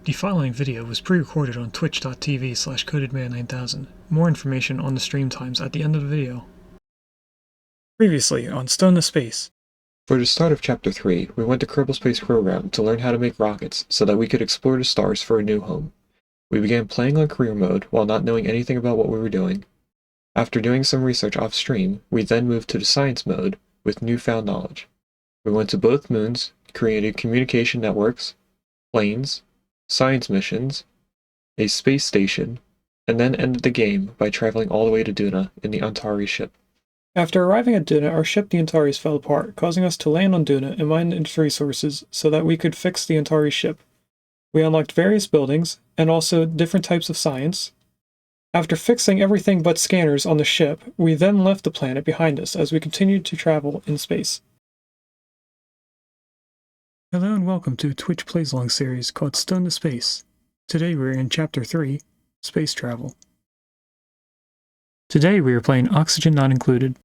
The following video was pre-recorded on twitch.tv/codedman9000. More information on the stream times at the end of the video. Previously on Stone to Space. For the start of Chapter 3, we went to Kerbal Space Program to learn how to make rockets so that we could explore the stars for a new home. We began playing on career mode while not knowing anything about what we were doing. After doing some research off-stream, we then moved to the science mode with newfound knowledge. We went to both moons, created communication networks, planes, science missions, a space station, and then ended the game by traveling all the way to Duna in the Antari ship. After arriving at Duna, our ship the Antares fell apart, causing us to land on Duna and mine its resources so that we could fix the Antari ship. We unlocked various buildings, and also different types of science. After fixing everything but scanners on the ship, we then left the planet behind us as we continued to travel in space. Hello and welcome to a Twitch Plays Along series called Stone to Space. Today we're in Chapter 3, Space Travel. Today we are playing Oxygen Not Included.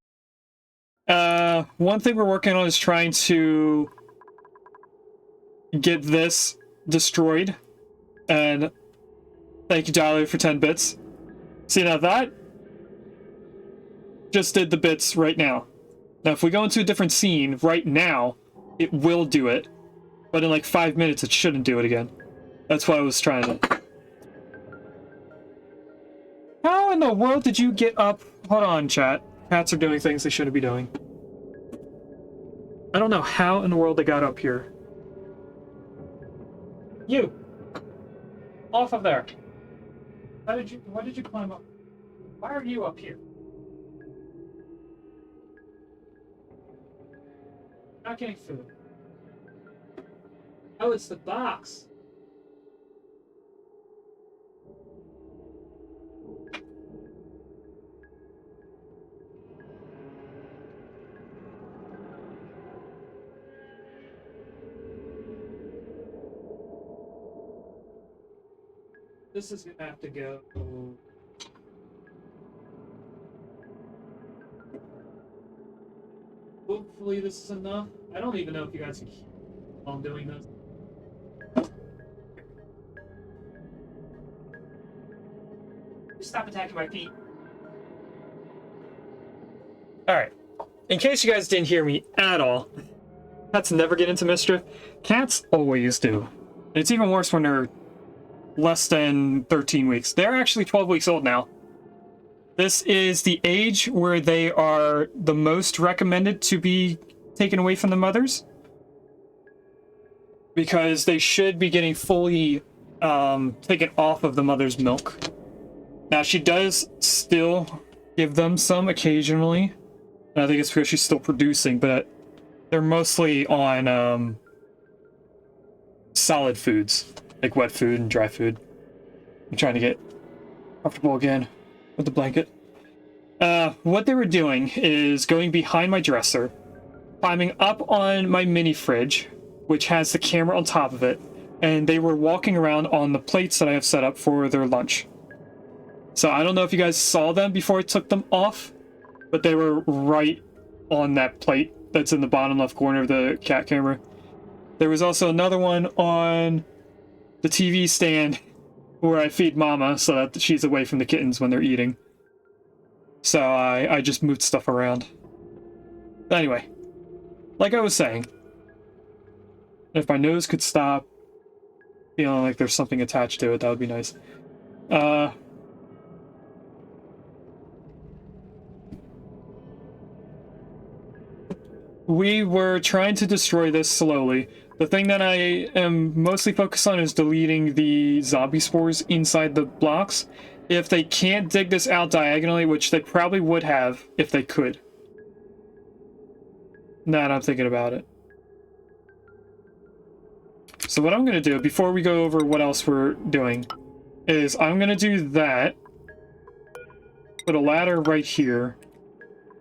One thing we're working on is trying to get this destroyed. And thank you, Dolly, for 10 bits. See, now that just did the bits right now. Now, if we go into a different scene right now, it will do it. But in like 5 minutes, it shouldn't do it again. That's why I was trying to... How in the world did you get up? Hold on, chat. Cats are doing things they shouldn't be doing. I don't know how in the world they got up here. You! Off of there. Why did you climb up? Why are you up here? Not getting food. Oh, it's the box. This is gonna have to go. Hopefully this is enough. I don't even know if you guys can hear while I'm doing this. Stop attacking my feet. Alright. In case you guys didn't hear me at all, cats never get into mischief. Cats always do. It's even worse when they're less than 13 weeks. They're actually 12 weeks old now. This is the age where they are the most recommended to be taken away from the mothers, because they should be getting fully taken off of the mother's milk. Now, she does still give them some occasionally, and I think it's because she's still producing, but they're mostly on solid foods, like wet food and dry food. I'm trying to get comfortable again with the blanket. What they were doing is going behind my dresser, climbing up on my mini fridge, which has the camera on top of it, and they were walking around on the plates that I have set up for their lunch. So I don't know if you guys saw them before I took them off, but they were right on that plate that's in the bottom left corner of the cat camera. There was also another one on the TV stand where I feed Mama so that she's away from the kittens when they're eating. So I just moved stuff around. Anyway, like I was saying, if my nose could stop feeling like there's something attached to it, that would be nice. We were trying to destroy this slowly. The thing that I am mostly focused on is deleting the zombie spores inside the blocks. If they can't dig this out diagonally, which they probably would have if they could. Now that I'm thinking about it. So what I'm going to do, before we go over what else we're doing, is I'm going to do that. Put a ladder right here.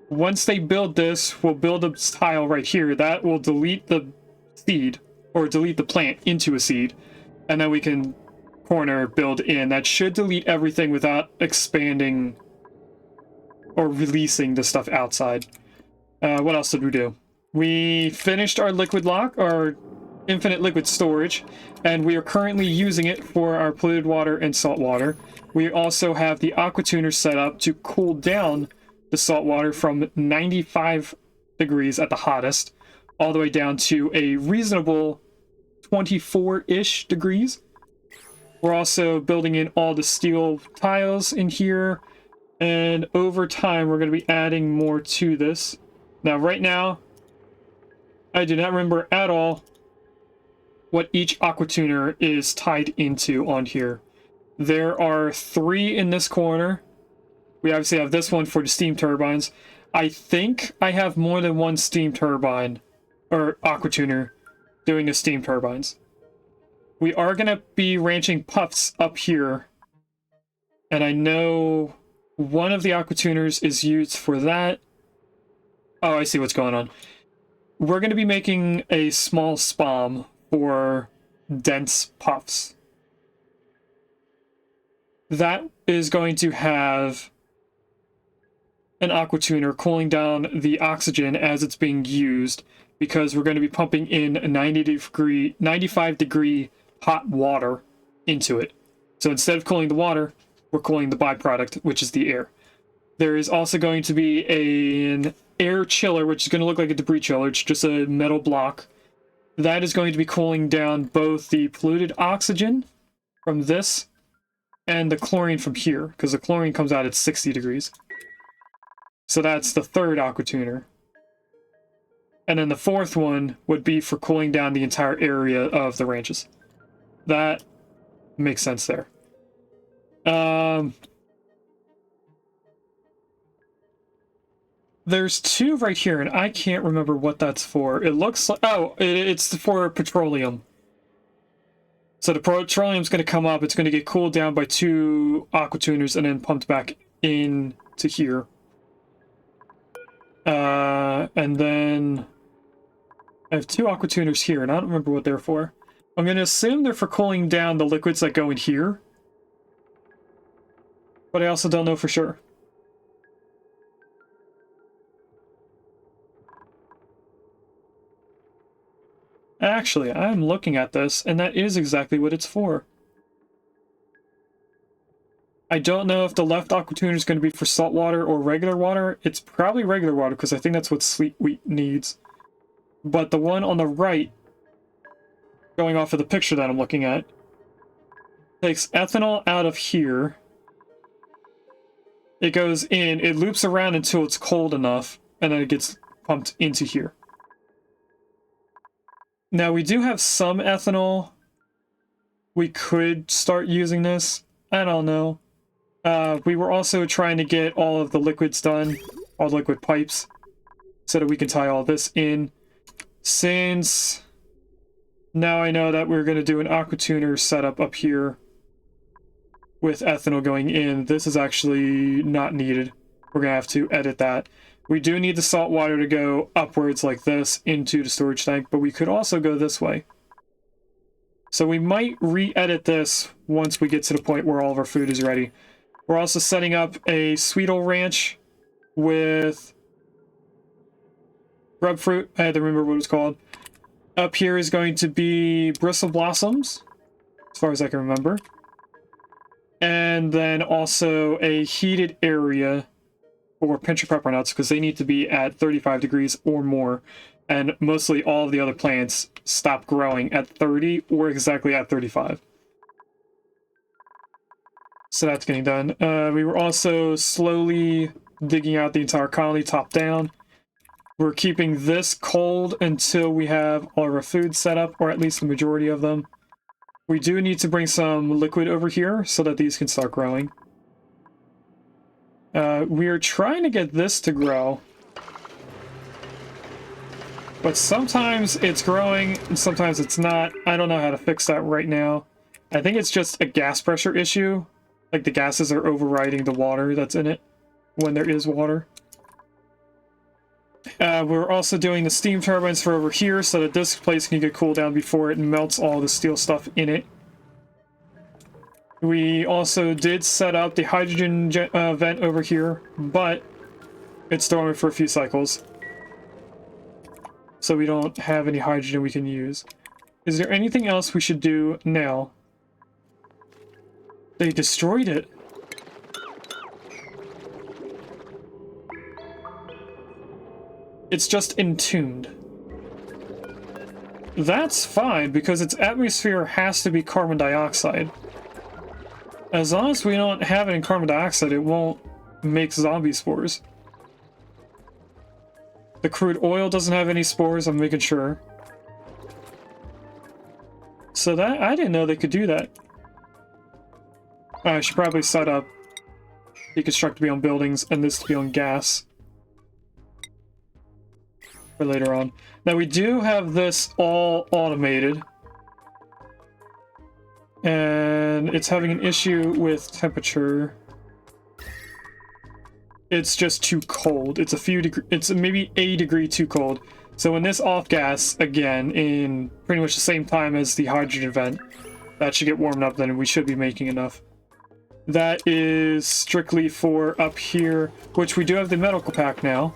Once they build this, we'll build a tile right here. That will delete the seed, or delete the plant into a seed. And then we can corner build in. That should delete everything without expanding or releasing the stuff outside. What else did we do? We finished our liquid lock, our infinite liquid storage, and we are currently using it for our polluted water and salt water. We also have the aqua tuner set up to cool down the salt water from 95 degrees at the hottest all the way down to a reasonable 24-ish degrees. We're also building in all the steel tiles in here, and over time we're going to be adding more to this. Now right now I do not remember at all what each aqua tuner is tied into on here. There are 3 in this corner. We obviously have this one for the steam turbines. I think I have more than one steam turbine or aqua tuner doing the steam turbines. We are going to be ranching puffs up here, and I know one of the aqua tuners is used for that. Oh, I see what's going on. We're going to be making a small spam for dense puffs. That is going to have an aqua tuner cooling down the oxygen as it's being used, because we're going to be pumping in 95 degree hot water into it. So instead of cooling the water, we're cooling the byproduct, which is the air. There is also going to be an air chiller, which is going to look like a debris chiller. It's just a metal block. That is going to be cooling down both the polluted oxygen from this and the chlorine from here, because the chlorine comes out at 60 degrees. So that's the third aqua tuner. And then the fourth one would be for cooling down the entire area of the ranches. That makes sense there. There's 2 right here, and I can't remember what that's for. It looks like... Oh, it's for petroleum. So the petroleum's going to come up. It's going to get cooled down by 2 aqua tuners and then pumped back into here. And then I have 2 aqua tuners here, and I don't remember what they're for. I'm going to assume they're for cooling down the liquids that go in here, but I also don't know for sure. Actually, I'm looking at this, and that is exactly what it's for. I don't know if the left aqua tuner is going to be for salt water or regular water. It's probably regular water, because I think that's what Sweet Wheat needs. But the one on the right, going off of the picture that I'm looking at, takes ethanol out of here. It goes in, it loops around until it's cold enough, and then it gets pumped into here. Now, we do have some ethanol. We could start using this. I don't know. We were also trying to get all of the liquids done, all the liquid pipes, so that we can tie all this in. Since now I know that we're going to do an aqua tuner setup up here with ethanol going in, this is actually not needed. We're going to have to edit that. We do need the salt water to go upwards like this into the storage tank, but we could also go this way. So we might re-edit this once we get to the point where all of our food is ready. We're also setting up a Sweetle Ranch with grub fruit. I had to remember what it's called. Up here is going to be bristle blossoms, as far as I can remember. And then also a heated area for pincher pepper nuts, because they need to be at 35 degrees or more. And mostly all of the other plants stop growing at 30 or exactly at 35. So that's getting done. We were also slowly digging out the entire colony top down. We're keeping this cold until we have all of our food set up, or at least the majority of them. We do need to bring some liquid over here so that these can start growing. We are trying to get this to grow, but sometimes it's growing and sometimes it's not. I don't know how to fix that right now. I think it's just a gas pressure issue. Like the gases are overriding the water that's in it when there is water. We're also doing the steam turbines for over here so that this place can get cooled down before it melts all the steel stuff in it. We also did set up the hydrogen vent over here, but it's dormant for a few cycles, so we don't have any hydrogen we can use. Is there anything else we should do now? They destroyed it. It's just entombed. That's fine, because its atmosphere has to be carbon dioxide. As long as we don't have it in carbon dioxide, it won't make zombie spores. The crude oil doesn't have any spores, I'm making sure. So that, I didn't know they could do that. I should probably set up deconstruct to be on buildings and this to be on gas. For later on. Now we do have this all automated. And it's having an issue with temperature. It's just too cold. It's a few degrees, it's maybe a degree too cold. So when this off gas again in pretty much the same time as the hydrogen vent, that should get warmed up, then we should be making enough. That is strictly for up here, which we do have the medical pack now.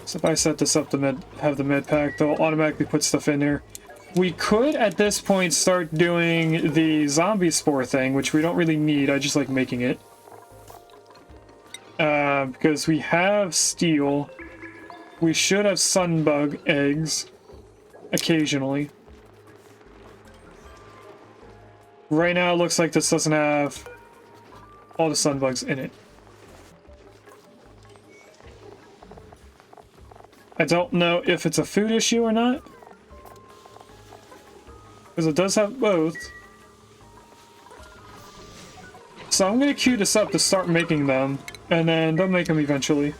So if I set this up to have the med pack, they'll automatically put stuff in there. We could, at this point, start doing the zombie spore thing, which we don't really need. I just like making it. Because we have steel. We should have sunbug eggs. Occasionally. Right now, it looks like this doesn't have all the sunbugs in it. I don't know if it's a food issue or not. Because it does have both. So I'm going to queue this up to start making them. And then they'll make them eventually.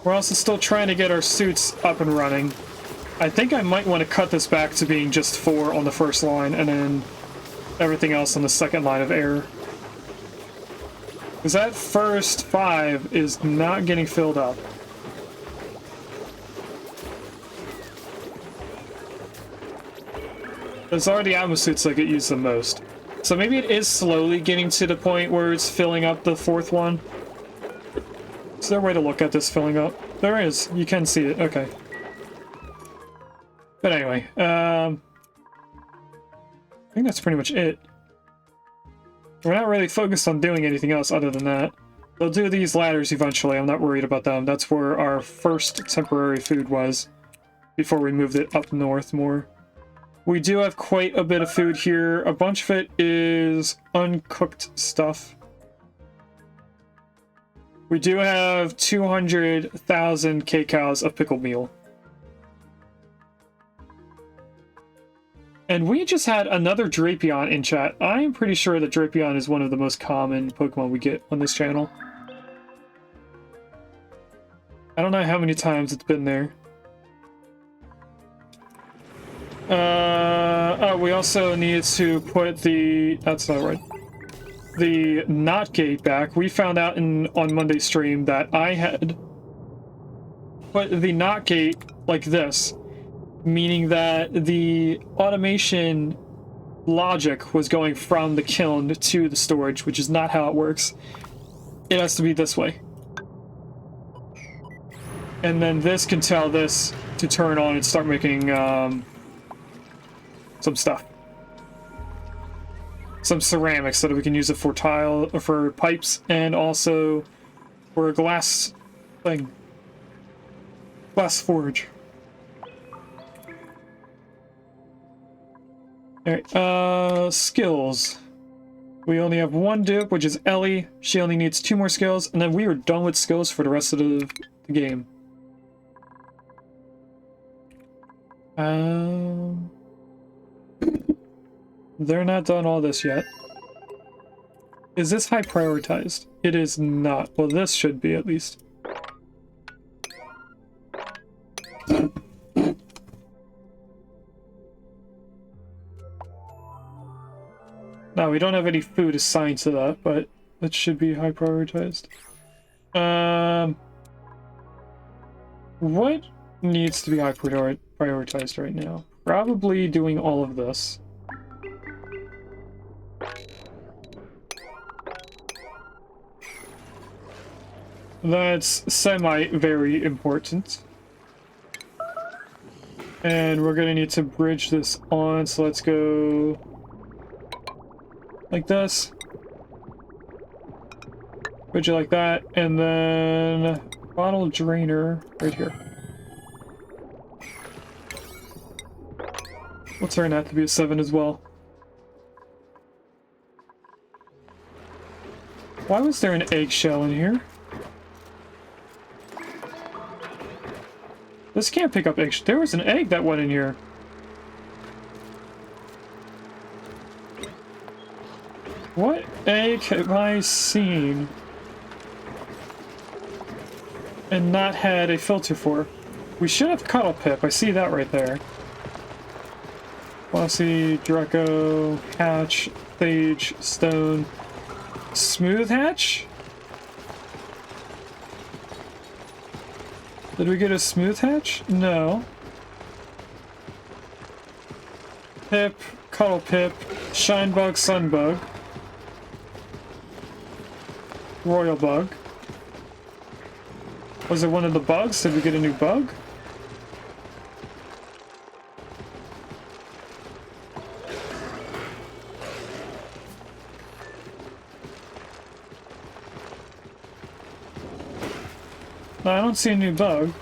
We're also still trying to get our suits up and running. I think I might want to cut this back to being just 4 on the first line. And then everything else on the second line of air. Because that first 5 is not getting filled up. Those are the Atmo suits that get used the most. So maybe it is slowly getting to the point where it's filling up the 4th one. Is there a way to look at this filling up? There is. You can see it. Okay. But anyway, I think that's pretty much it. We're not really focused on doing anything else other than that. They'll do these ladders eventually. I'm not worried about them. That's where our first temporary food was before we moved it up north more. We do have quite a bit of food here. A bunch of it is uncooked stuff. We do have 200,000 kcals of pickled meal. And we just had another Drapion in chat. I am pretty sure that Drapion is one of the most common Pokemon we get on this channel. I don't know how many times it's been there. Oh, we also need to put the... That's not right. The NOT gate back. We found out on Monday's stream that I had put the NOT gate like this, meaning that the automation logic was going from the kiln to the storage, which is not how it works. It has to be this way. And then this can tell this to turn on and start making some stuff. Some ceramics so that we can use it for tile, or for pipes, and also for a glass thing. Glass forge. Alright, skills. We only have 1 dupe, which is Ellie. She only needs 2 more skills, and then we are done with skills for the rest of the game. They're not done all this yet. Is this high prioritized? It is not. Well, this should be at least. No, we don't have any food assigned to that, but that should be high prioritized. What needs to be high prioritized right now? Probably doing all of this. That's semi-very important. And we're gonna need to bridge this on, so let's go like this. Bridge it like that, and then bottle drainer right here. We'll turn that to be a 7 as well. Why was there an eggshell in here? This can't pick up eggshell. There was an egg that went in here. What egg have I seen and not had a filter for? We should have cuddle pip. I see that right there. Glossy, Draco, Hatch, Sage, Stone, Smooth Hatch? Did we get a Smooth Hatch? No. Pip, Cuddle Pip, Shine Bug, Sun Bug, Royal Bug. Was it one of the bugs? Did we get a new bug? No, I don't see a new bug.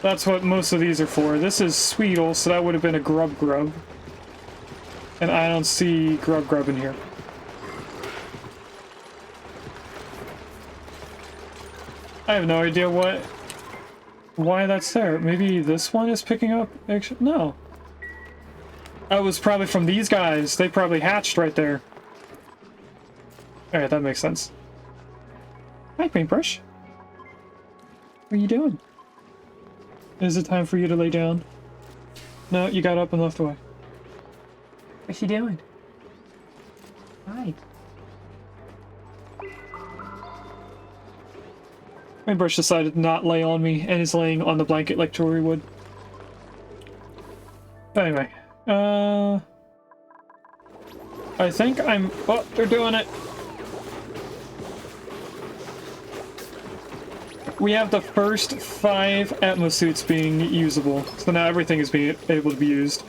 That's what most of these are for. This is Sweetle, so that would have been a Grub Grub. And I don't see Grub Grub in here. I have no idea why that's there. Maybe this one is picking up action? No. That was probably from these guys. They probably hatched right there. Alright, that makes sense. Hi, Paintbrush. What are you doing? Is it time for you to lay down? No, you got up and left away. What's she doing? Hi. Paintbrush decided to not lay on me and is laying on the blanket like Tori would. But anyway, I think I'm... Oh, they're doing it! We have the first 5 Atmos suits being usable, so now everything is being able to be used.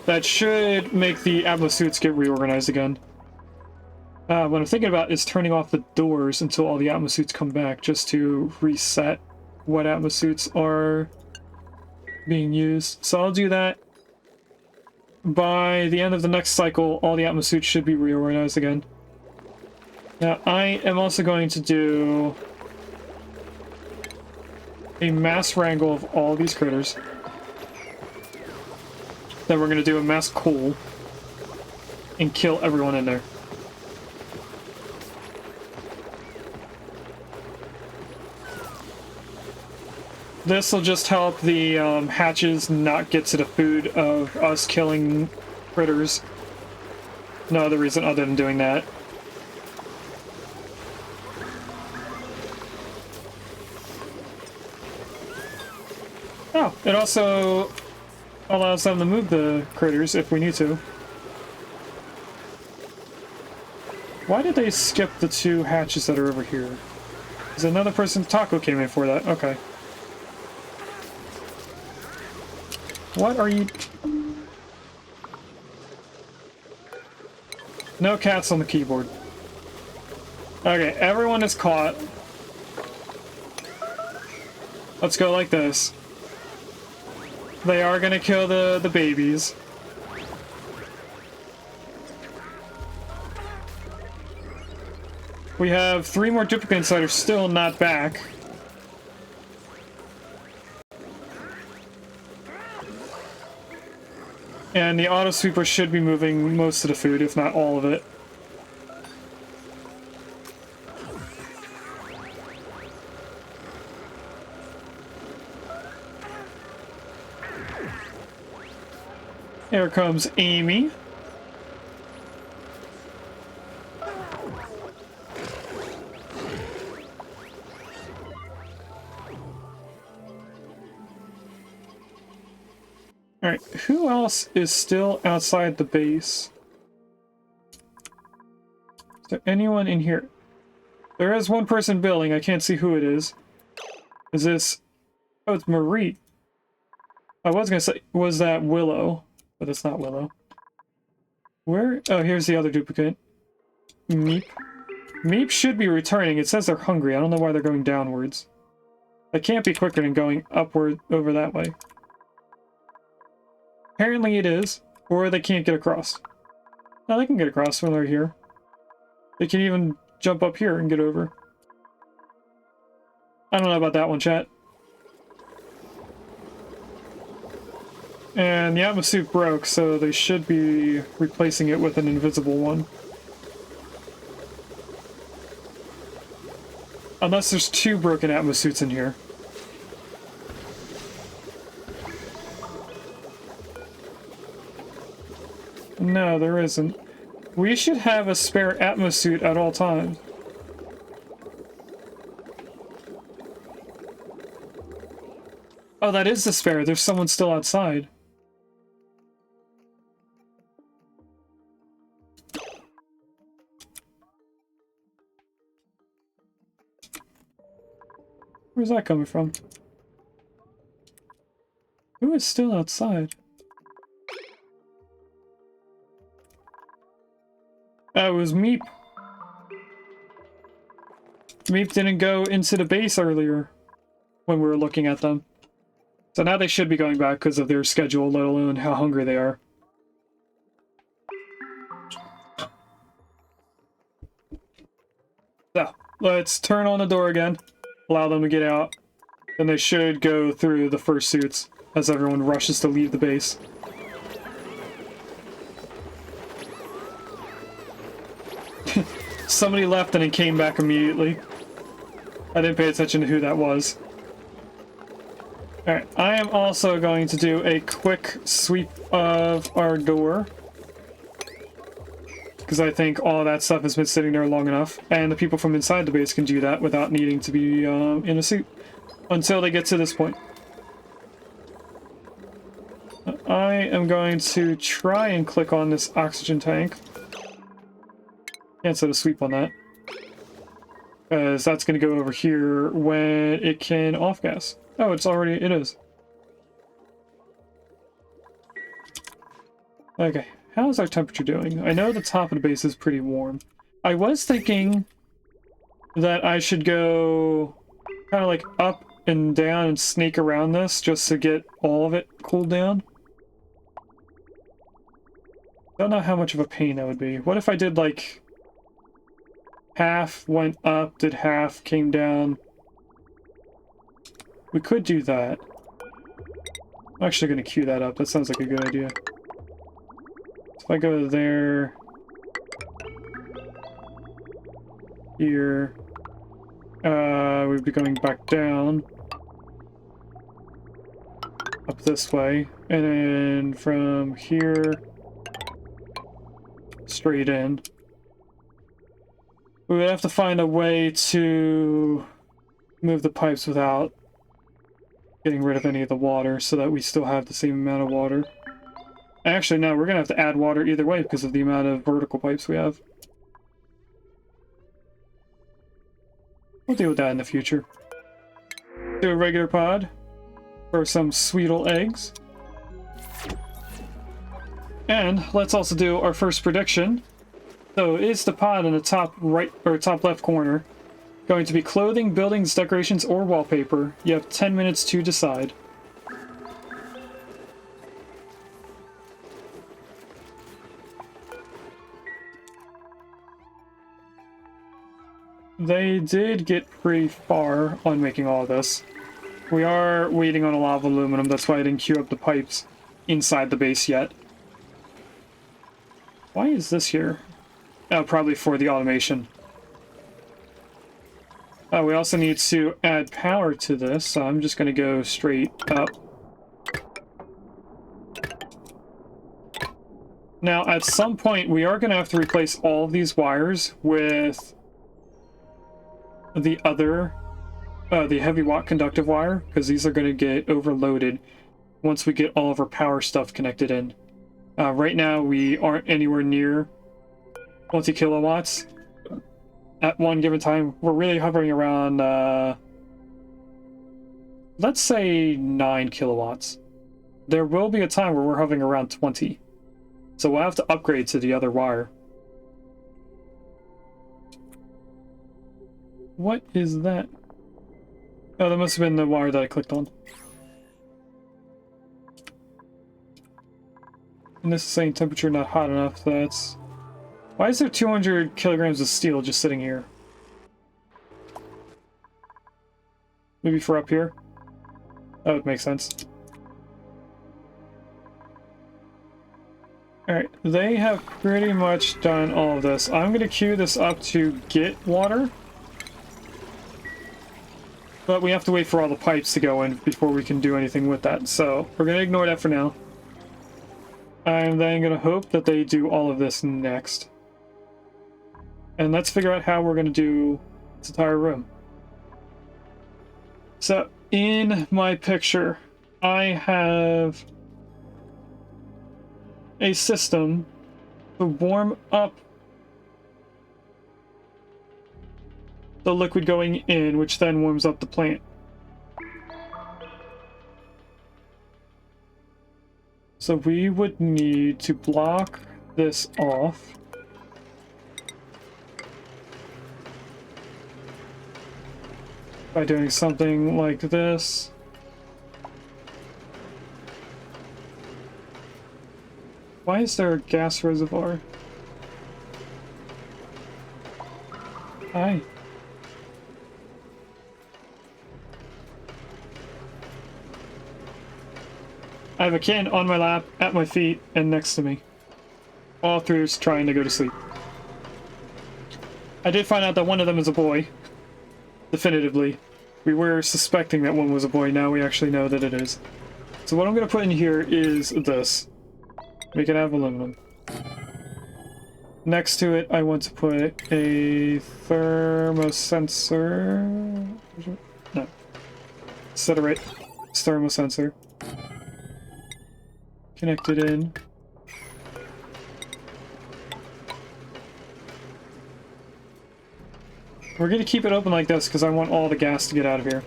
That should make the Atmos suits get reorganized again. What I'm thinking about is turning off the doors until all the Atmos suits come back, just to reset what Atmos suits are being used. So I'll do that. By the end of the next cycle, all the Atmos suits should be reorganized again. Now, I am also going to do a mass wrangle of all these critters. Then we're going to do a mass cull and kill everyone in there. This will just help the hatches not get to the food of us killing critters. No other reason other than doing that. Oh, it also allows them to move the critters if we need to. Why did they skip the 2 hatches that are over here? Is another person? Taco came in for that. Okay. What are you... No cats on the keyboard. Okay, everyone is caught. Let's go like this. They are gonna kill the babies. We have 3 more duplicates that are still not back. And the auto sweeper should be moving most of the food, if not all of it. Here comes Amy. Alright, who else is still outside the base? Is there anyone in here? There is one person building, I can't see who it is. Is this... Oh, it's Marie. I was gonna say, was that Willow? But it's not Willow. Where? Oh, here's the other duplicate. Meep. Meep should be returning. It says they're hungry. I don't know why they're going downwards. They can't be quicker than going upward over that way. Apparently it is. Or they can't get across. No, they can get across when they're here. They can even jump up here and get over. I don't know about that one, chat. And the atmosuit broke, so they should be replacing it with an invisible one. Unless there's 2 broken atmosuits in here. No, there isn't. We should have a spare atmosuit at all times. Oh, that is the spare. There's someone still outside. Where's that coming from? Who is still outside? Oh, it was Meep. Meep didn't go into the base earlier when we were looking at them. So now they should be going back because of their schedule, let alone how hungry they are. So, let's turn on the door again. Allow them to get out. Then they should go through the first suits as everyone rushes to leave the base. Somebody left and it came back immediately. I didn't pay attention to who that was. Alright, I am also going to do a quick sweep of our door. Because I think all that stuff has been sitting there long enough. And the people from inside the base can do that without needing to be in a suit. Until they get to this point. I am going to try and click on this oxygen tank. Can't set a sweep on that. Because that's going to go over here when it can off-gas. Oh, it is. Okay, how's our temperature doing? I know the top of the base is pretty warm. I was thinking that I should go kind of like up and down and snake around this just to get all of it cooled down. Don't know how much of a pain that would be. What if I did like half went up, did half, came down? We could do that. I'm actually going to queue that up. That sounds like a good idea. If I go there, here, we'd be going back down, up this way, and then from here, straight in. We would have to find a way to move the pipes without getting rid of any of the water so that we still have the same amount of water. Actually, no, we're going to have to add water either way because of the amount of vertical pipes we have. We'll deal with that in the future. Do a regular pod for some Sweetle eggs. And let's also do our first prediction. So is the pod in the top right or top left corner going to be clothing, buildings, decorations, or wallpaper? You have 10 minutes to decide. They did get pretty far on making all of this. We are waiting on a lot of aluminum, that's why I didn't queue up the pipes inside the base yet. Why is this here? Oh, probably for the automation. Oh, we also need to add power to this, so I'm just going to go straight up. Now, at some point, we are going to have to replace all of these wires with the other, the heavy watt conductive wire, because these are going to get overloaded once we get all of our power stuff connected in. Right now, we aren't anywhere near 20 kilowatts at one given time. We're really hovering around, let's say 9 kilowatts. there will be a time where we're hovering around 20. So we'll have to upgrade to the other wire. What is that? Oh, that must have been the wire that I clicked on. And this is saying temperature not hot enough. That's... Why is there 200 kilograms of steel just sitting here? Maybe for up here? That would make sense. Alright, they have pretty much done all of this. I'm gonna queue this up to get water. But we have to wait for all the pipes to go in before we can do anything with that. So, we're gonna ignore that for now. I'm then gonna hope that they do all of this next. And let's figure out how we're gonna do this entire room. So, in my picture, I have a system to warm up the liquid going in, which then warms up the plant. So we would need to block this off. By doing something like this. Why is there a gas reservoir? Hi. I have a can on my lap, at my feet, and next to me. All through trying to go to sleep. I did find out that one of them is a boy. Definitively. We were suspecting that one was a boy, now we actually know that it is. So what I'm going to put in here is this. Make it out of aluminum. Next to it, I want to put a thermosensor. No. Set it right. It's thermosensor. Connect it in. We're going to keep it open like this because I want all the gas to get out of here.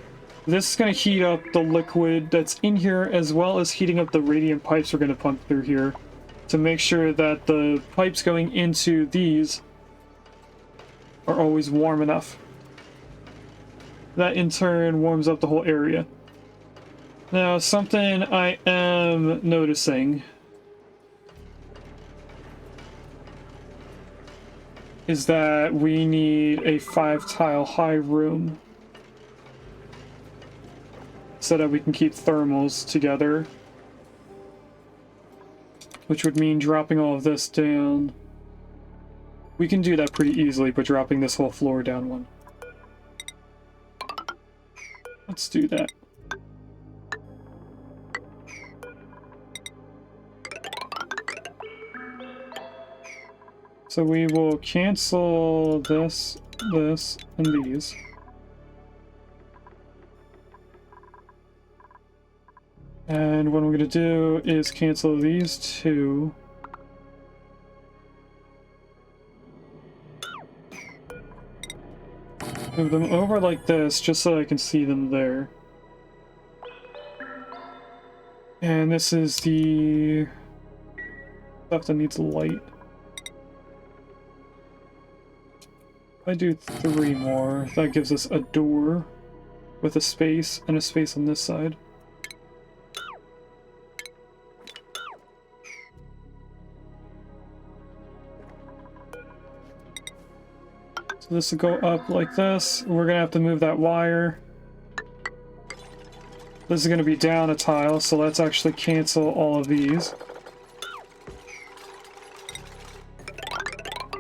This is going to heat up the liquid that's in here as well as heating up the radiant pipes we're going to pump through here to make sure that the pipes going into these are always warm enough. That in turn warms up the whole area. Now, something I am noticing is that we need a 5-tile high room so that we can keep thermals together, which would mean dropping all of this down. We can do that pretty easily, but dropping this whole floor down one. Let's do that. So we will cancel this, this, and these. And what I'm going to do is cancel these two. Move them over like this, just so I can see them there. And this is the stuff that needs light. If I do 3 more, that gives us a door with a space and a space on this side. So this will go up like this. We're gonna have to move that wire. This is gonna be down a tile, so let's actually cancel all of these.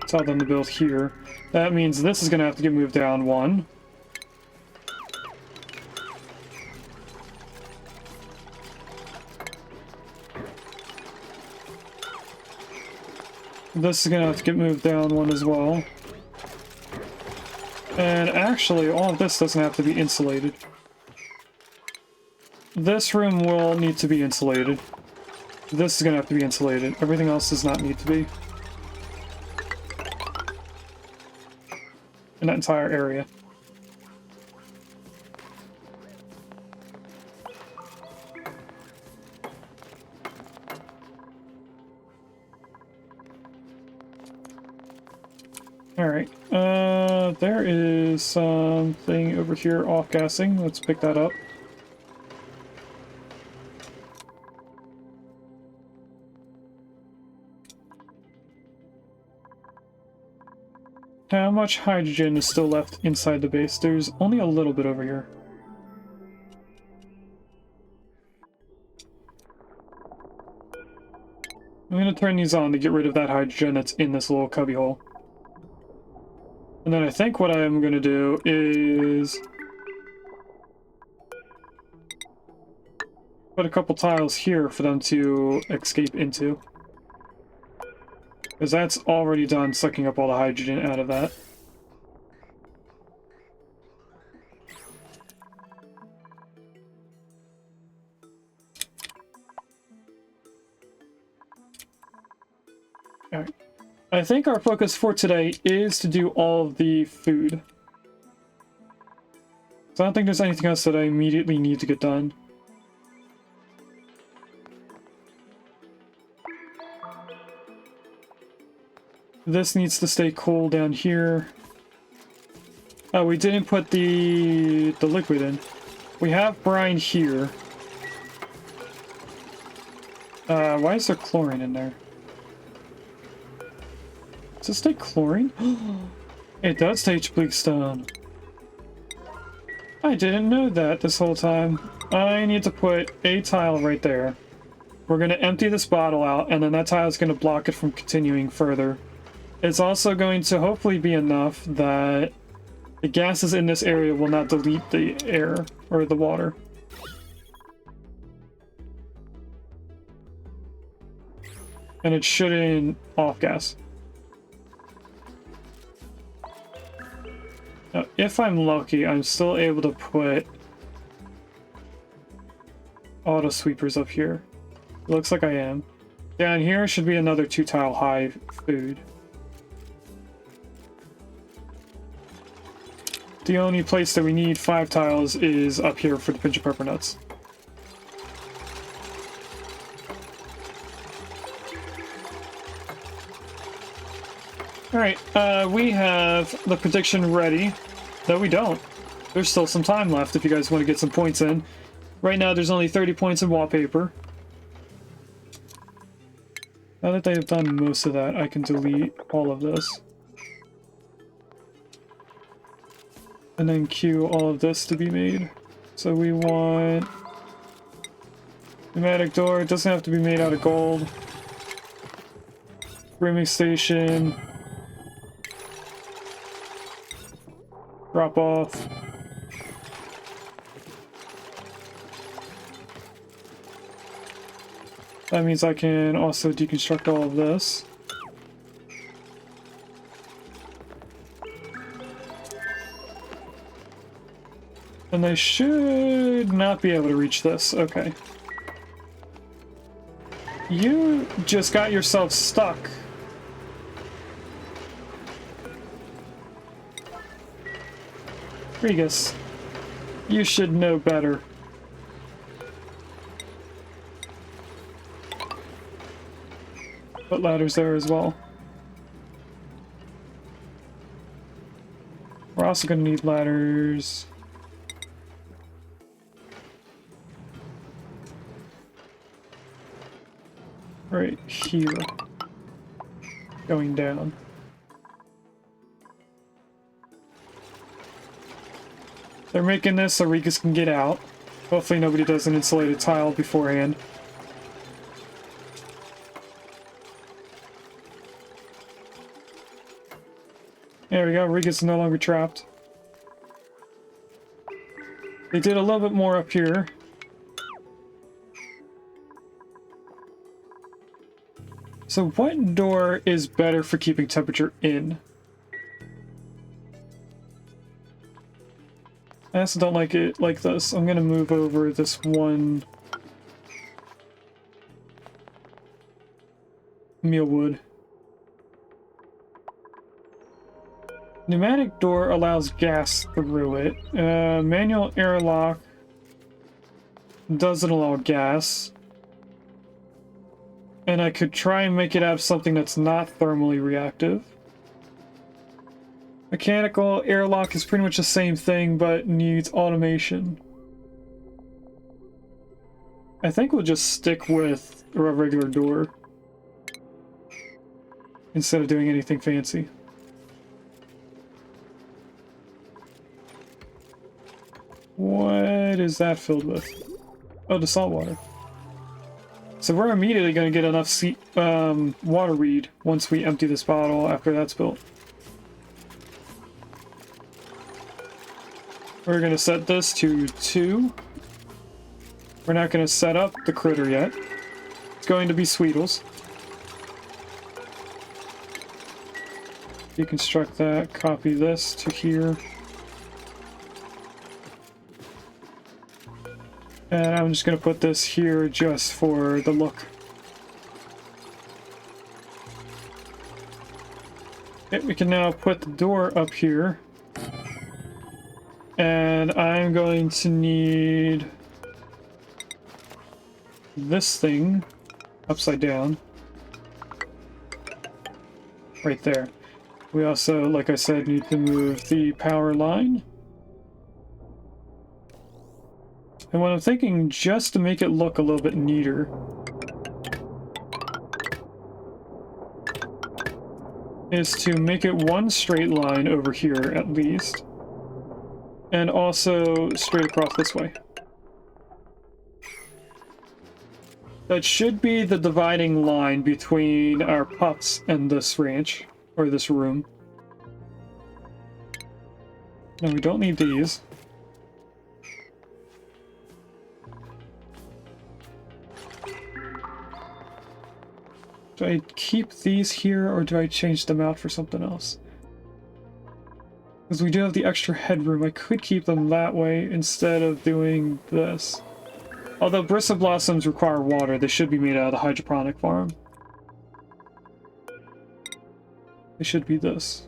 Tell them to build here. That means this is gonna have to get moved down 1. This is gonna have to get moved down 1 as well. And actually, all of this doesn't have to be insulated. This room will need to be insulated. This is gonna have to be insulated. Everything else does not need to be. In that entire area. Alright, there is something over here off-gassing. Let's pick that up. How much hydrogen is still left inside the base? There's only a little bit over here. I'm going to turn these on to get rid of that hydrogen that's in this little cubbyhole. And then I think what I am going to do is put a couple tiles here for them to escape into. Because that's already done sucking up all the hydrogen out of that. Alright. I think our focus for today is to do all of the food. So I don't think there's anything else that I immediately need to get done. This needs to stay cool down here. Oh, we didn't put the liquid in. We have brine here. Why is there chlorine in there? Does this take chlorine? It does take bleak stone. I didn't know that this whole time. I need to put a tile right there. We're going to empty this bottle out, and then that tile is going to block it from continuing further. It's also going to hopefully be enough that the gases in this area will not delete the air or the water. And it shouldn't off-gas. Now, if I'm lucky, I'm still able to put auto sweepers up here. Looks like I am. Down here should be another 2-tile high food. The only place that we need 5 tiles is up here for the pinch of pepper nuts. Alright, we have the prediction ready. No, we don't. There's still some time left if you guys want to get some points in. Right now there's only 30 points in wallpaper. Now that they've done most of that, I can delete all of this. And then queue all of this to be made. So we want pneumatic door. It doesn't have to be made out of gold. Brimming station. Drop off. That means I can also deconstruct all of this. And they should not be able to reach this. Okay. You just got yourself stuck. Regus, you should know better. Put ladders there as well. We're also going to need ladders. Right here. Going down. They're making this so Regus can get out. Hopefully nobody does an insulated tile beforehand. There we go, Regus is no longer trapped. They did a little bit more up here. So what door is better for keeping temperature in? I also don't like it like this. I'm gonna move over this one mealwood. Pneumatic door allows gas through it. Manual airlock doesn't allow gas. And I could try and make it out of something that's not thermally reactive. Mechanical airlock is pretty much the same thing, but needs automation. I think we'll just stick with a regular door instead of doing anything fancy. What is that filled with? Oh, the salt water. So we're immediately going to get enough water reed once we empty this bottle after that's built. We're going to set this to 2. We're not going to set up the critter yet. It's going to be Sweetles. Deconstruct that, copy this to here. And I'm just going to put this here just for the look. Okay, we can now put the door up here. And I'm going to need this thing upside down. Right there. We also, like I said, need to move the power line. And what I'm thinking, just to make it look a little bit neater, is to make it one straight line over here at least, and also straight across this way. That should be the dividing line between our pups and this ranch, or this room. No, we don't need these. Do I keep these here, or do I change them out for something else? Because we do have the extra headroom, I could keep them that way instead of doing this. Although bristle blossoms require water, they should be made out of the hydroponic farm. They should be this.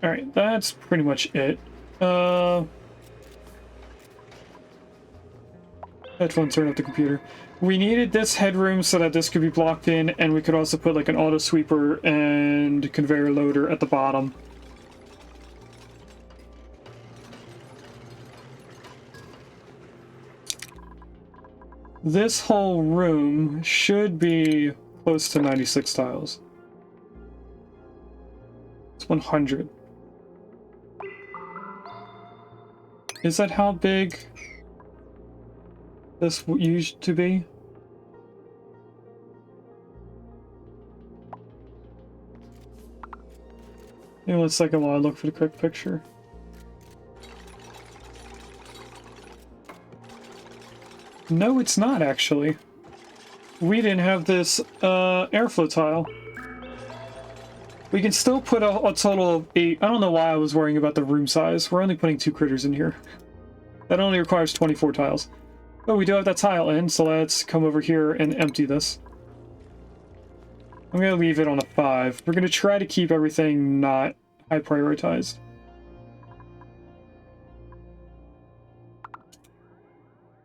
Alright, that's pretty much it. Headphones turn off the computer. We needed this headroom so that this could be blocked in, and we could also put like an auto sweeper and conveyor loader at the bottom. This whole room should be close to 96 tiles. It's 100. Is that how big this used to be? Give me 1 second while I look for the quick picture. No, it's not actually. We didn't have this airflow tile. We can still put a total of 8. I don't know why I was worrying about the room size. We're only putting 2 critters in here. That only requires 24 tiles. But we do have that tile in, so let's come over here and empty this. I'm going to leave it on a 5. We're going to try to keep everything not high prioritized.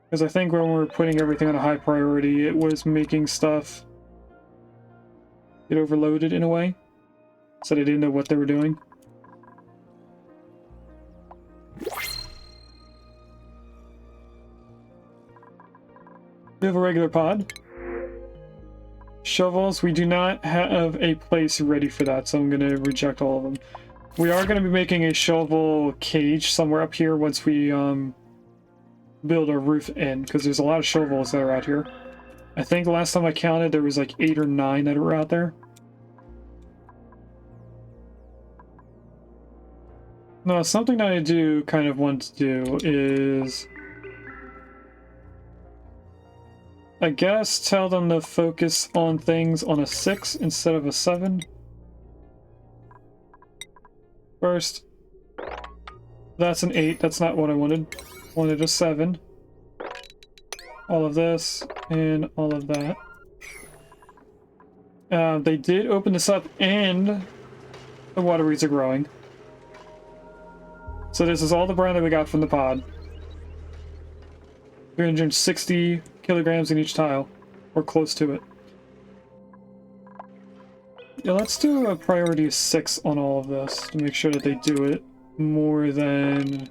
Because I think when we were putting everything on a high priority, it was making stuff get overloaded in a way. So they didn't know what they were doing. We have a regular pod. Shovels, we do not have a place ready for that, so I'm going to reject all of them. We are going to be making a shovel cage somewhere up here once we build our roof in, because there's a lot of shovels that are out here. I think the last time I counted there was like 8 or 9 that were out there. No, something that I do kind of want to do is, I guess, tell them to focus on things on a 6 instead of a 7. First, that's an 8. That's not what I wanted. I wanted a 7. All of this and all of that. They did open this up and the water reeds are growing. So this is all the brown that we got from the pod. 360 kilograms in each tile, or close to it. Yeah, let's do a priority 6 on all of this to make sure that they do it more than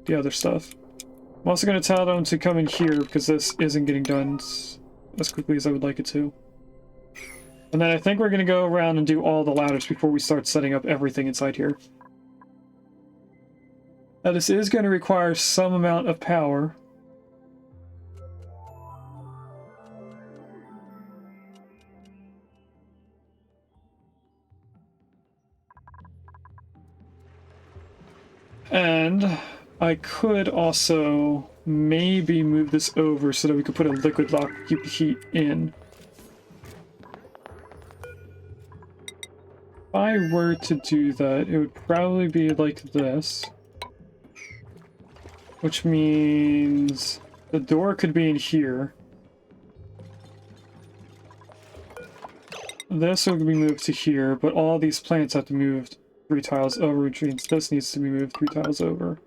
the other stuff. I'm also going to tell them to come in here because this isn't getting done as quickly as I would like it to. And then I think we're going to go around and do all the ladders before we start setting up everything inside here. Now this is going to require some amount of power. And I could also maybe move this over so that we could put a liquid lock to keep the heat in. If I were to do that, it would probably be like this. Which means the door could be in here. This would be moved to here, but all these plants have to move 3 tiles over, which means this needs to be moved 3 tiles over.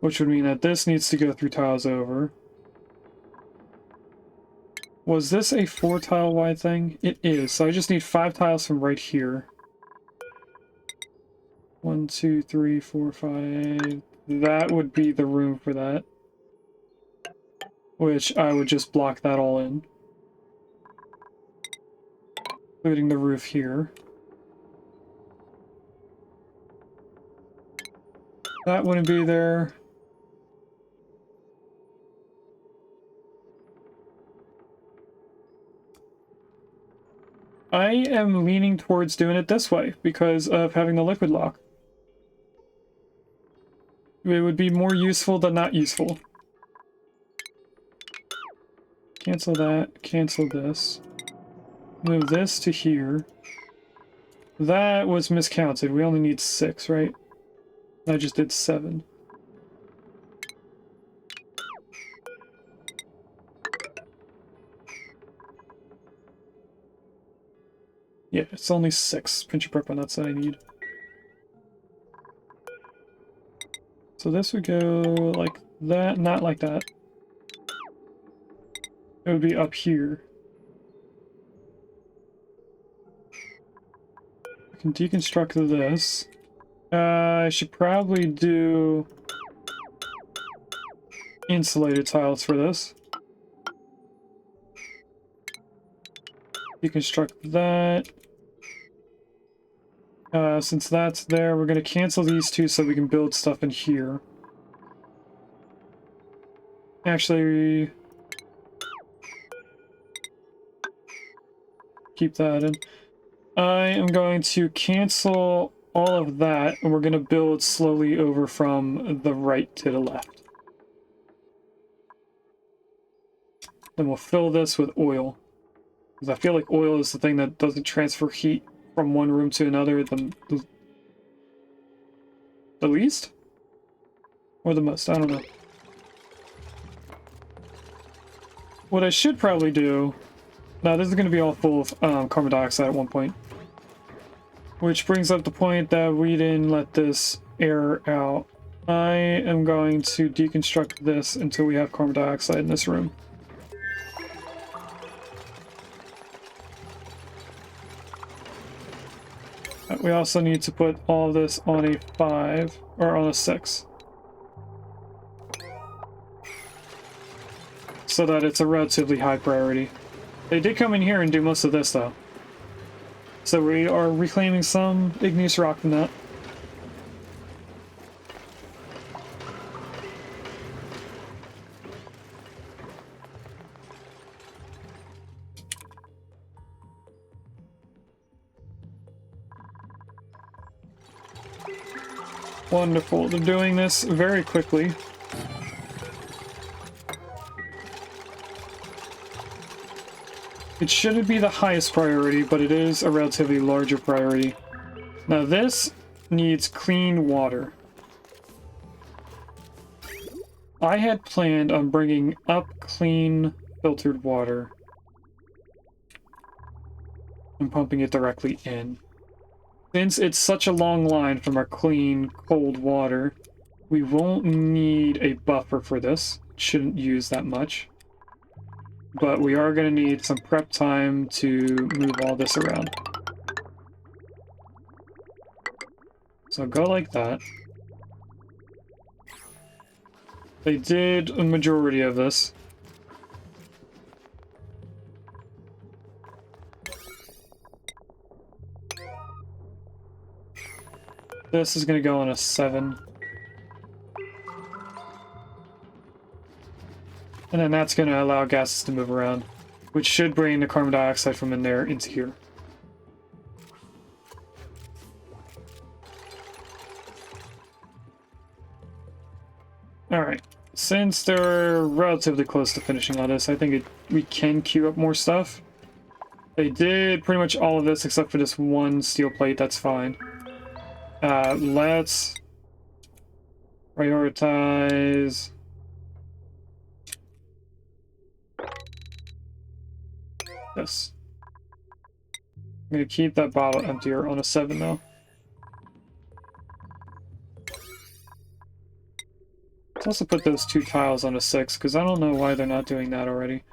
Which would mean that this needs to go 3 tiles over. Was this a 4 tile wide thing? It is, so I just need 5 tiles from right here. 1, 2, 3, 4, 5. That would be the room for that. Which I would just block that all in. Including the roof here. That wouldn't be there. I am leaning towards doing it this way because of having the liquid lock. It would be more useful than not useful. Cancel that, cancel this. Move this to here. That was miscounted. We only need 6, right? I just did 7. Yeah, it's only 6 pinch of prep on that side I need. So this would go like that, not like that. It would be up here. I can deconstruct this. I should probably do insulated tiles for this. Deconstruct that. Since that's there, we're going to cancel these 2 so we can build stuff in here. Actually, keep that in. I am going to cancel all of that, and we're going to build slowly over from the right to the left. Then we'll fill this with oil. Because I feel like oil is the thing that doesn't transfer heat from one room to another the least? Or the most, I don't know. What I should probably do... Now this is going to be all full of carbon dioxide at one point. Which brings up the point that we didn't let this air out. I am going to deconstruct this until we have carbon dioxide in this room. We also need to put all this on a 5, or on a 6. So that it's a relatively high priority. They did come in here and do most of this though. So we are reclaiming some igneous rock from that. Wonderful. They're doing this very quickly. It shouldn't be the highest priority, but it is a relatively larger priority. Now this needs clean water. I had planned on bringing up clean filtered water and pumping it directly in. Since it's such a long line from our clean, cold water, We won't need a buffer for this. Shouldn't use that much. But we are going to need some prep time to move all this around. So go like that. They did a majority of this. This is going to go on a 7. And then that's going to allow gases to move around, which should bring the carbon dioxide from in there into here. Alright, since they're relatively close to finishing all this, I think we can queue up more stuff. They did pretty much all of this except for this one steel plate, that's fine. Let's prioritize this. I'm gonna keep that bottle emptier on a 7 though. Let's also put those 2 tiles on a 6, because I don't know why they're not doing that already.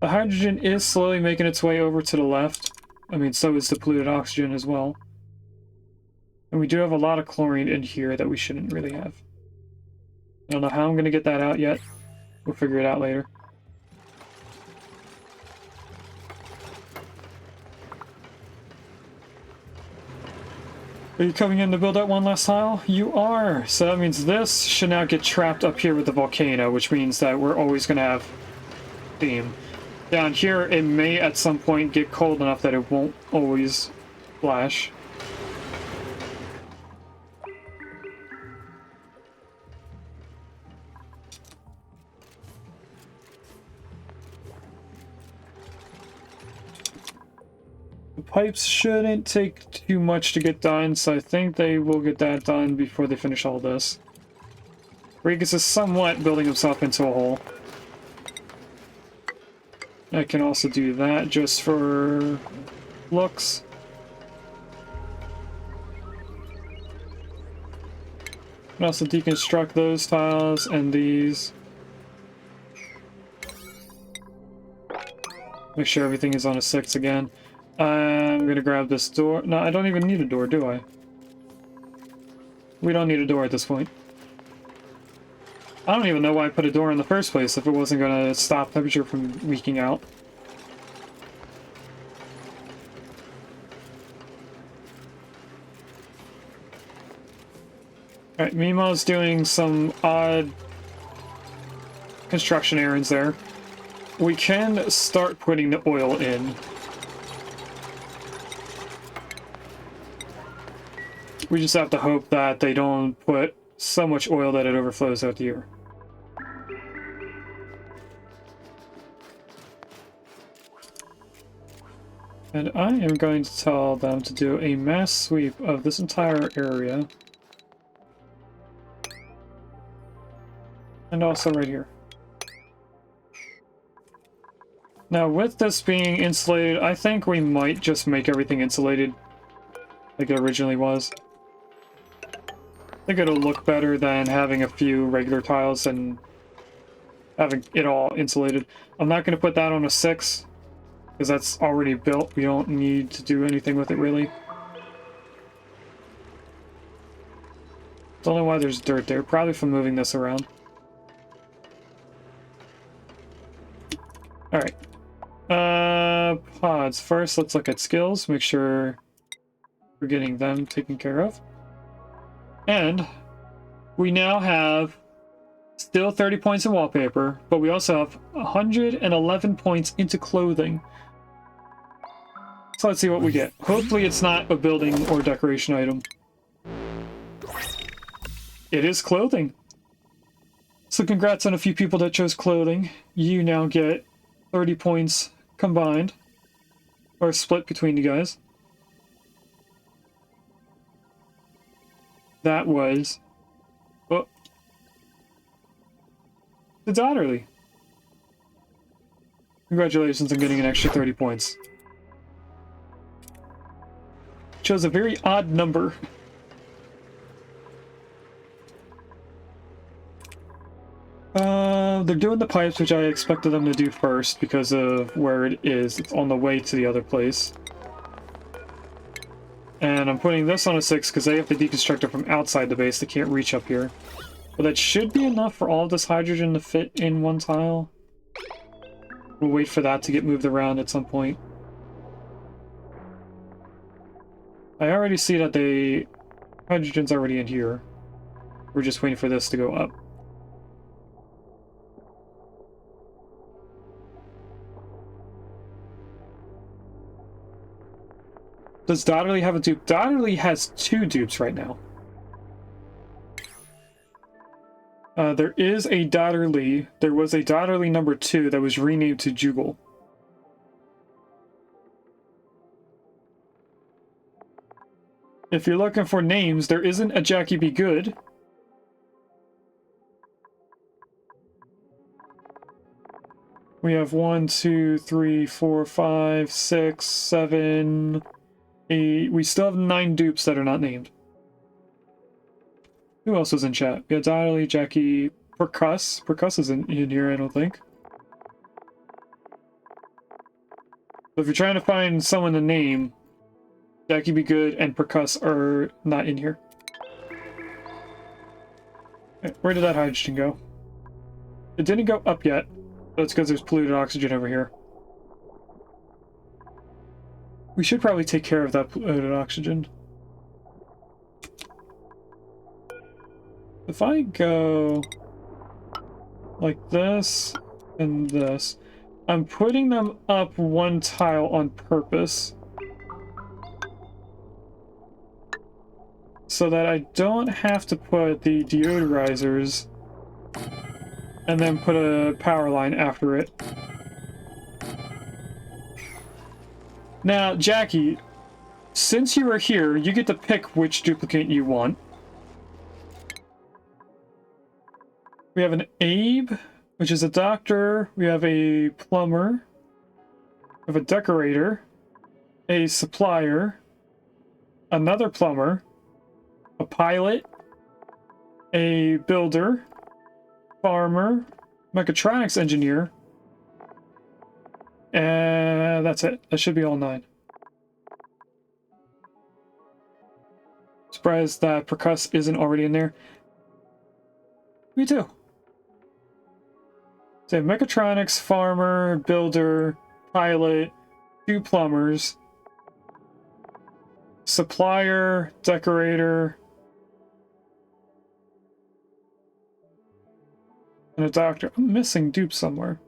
The hydrogen is slowly making its way over to the left. I mean, so is the polluted oxygen as well. And we do have a lot of chlorine in here that we shouldn't really have. I don't know how I'm going to get that out yet. We'll figure it out later. Are you coming in to build that one last tile? You are! So that means this should now get trapped up here with the volcano, which means that we're always going to have steam. Down here, it may at some point get cold enough that it won't always flash. The pipes shouldn't take too much to get done, so I think they will get that done before they finish all this. Regus is somewhat building himself into a hole. I can also do that just for looks. I can also deconstruct those tiles and these. Make sure everything is on a 6 again. I'm gonna grab this door. No, I don't even need a door, do I? We don't need a door at this point. I don't even know why I put a door in the first place if it wasn't gonna stop temperature from leaking out. Alright, Mima's doing some odd construction errands there. We can start putting the oil in. We just have to hope that they don't put so much oil that it overflows out here. And I am going to tell them to do a mass sweep of this entire area. And also right here. Now with this being insulated, I think we might just make everything insulated like it originally was. I think it'll look better than having a few regular tiles and having it all insulated. I'm not going to put that on a 6 because that's already built. We don't need to do anything with it really. Don't know why there's dirt there, probably from moving this around. Alright. Pods. First, let's look at skills, make sure we're getting them taken care of. And we now have still 30 points in wallpaper, but we also have 111 points into clothing. So let's see what we get. Hopefully it's not a building or decoration item. It is clothing. So congrats on a few people that chose clothing. You now get 30 points combined, or split between you guys. That was... Oh. It's Otterly. Congratulations on getting an extra 30 points. Chose a very odd number. they're doing the pipes, which I expected them to do first because of where it is. It's on the way to the other place. And I'm putting this on a 6 because they have to deconstruct it from outside the base. They can't reach up here. But that should be enough for all of this hydrogen to fit in one tile. We'll wait for that to get moved around at some point. I already see that hydrogen's already in here. We're just waiting for this to go up. Does Dotterly have a dupe? Dotterly has 2 dupes right now. There is a Dotterly. There was a Dotterly number 2 that was renamed to Jugal. If you're looking for names, there isn't a Jackie Be Good. We have 1, 2, 3, 4, 5, 6, 7, 8. We still have 9 dupes that are not named. Who else was in chat? We had Dotterly, Jackie, Percuss. Percuss isn't in here, I don't think. So if you're trying to find someone to name, Jackie Be Good and Percuss are not in here. Okay, where did that hydrogen go? It didn't go up yet. That's because there's polluted oxygen over here. We should probably take care of that polluted oxygen. If I go like this and this, I'm putting them up one tile on purpose so that I don't have to put the deodorizers and then put a power line after it. Now, Jackie, since you are here, you get to pick which duplicate you want. We have an Abe, which is a doctor. We have a plumber. We have a decorator. A supplier. Another plumber. A pilot. A builder. Farmer. Mechatronics engineer. And that's it. That should be all 9. Surprised that Percuss isn't already in there. Me too. So mechatronics, farmer, builder, pilot, 2 plumbers, supplier, decorator, and a doctor. I'm missing dupe somewhere.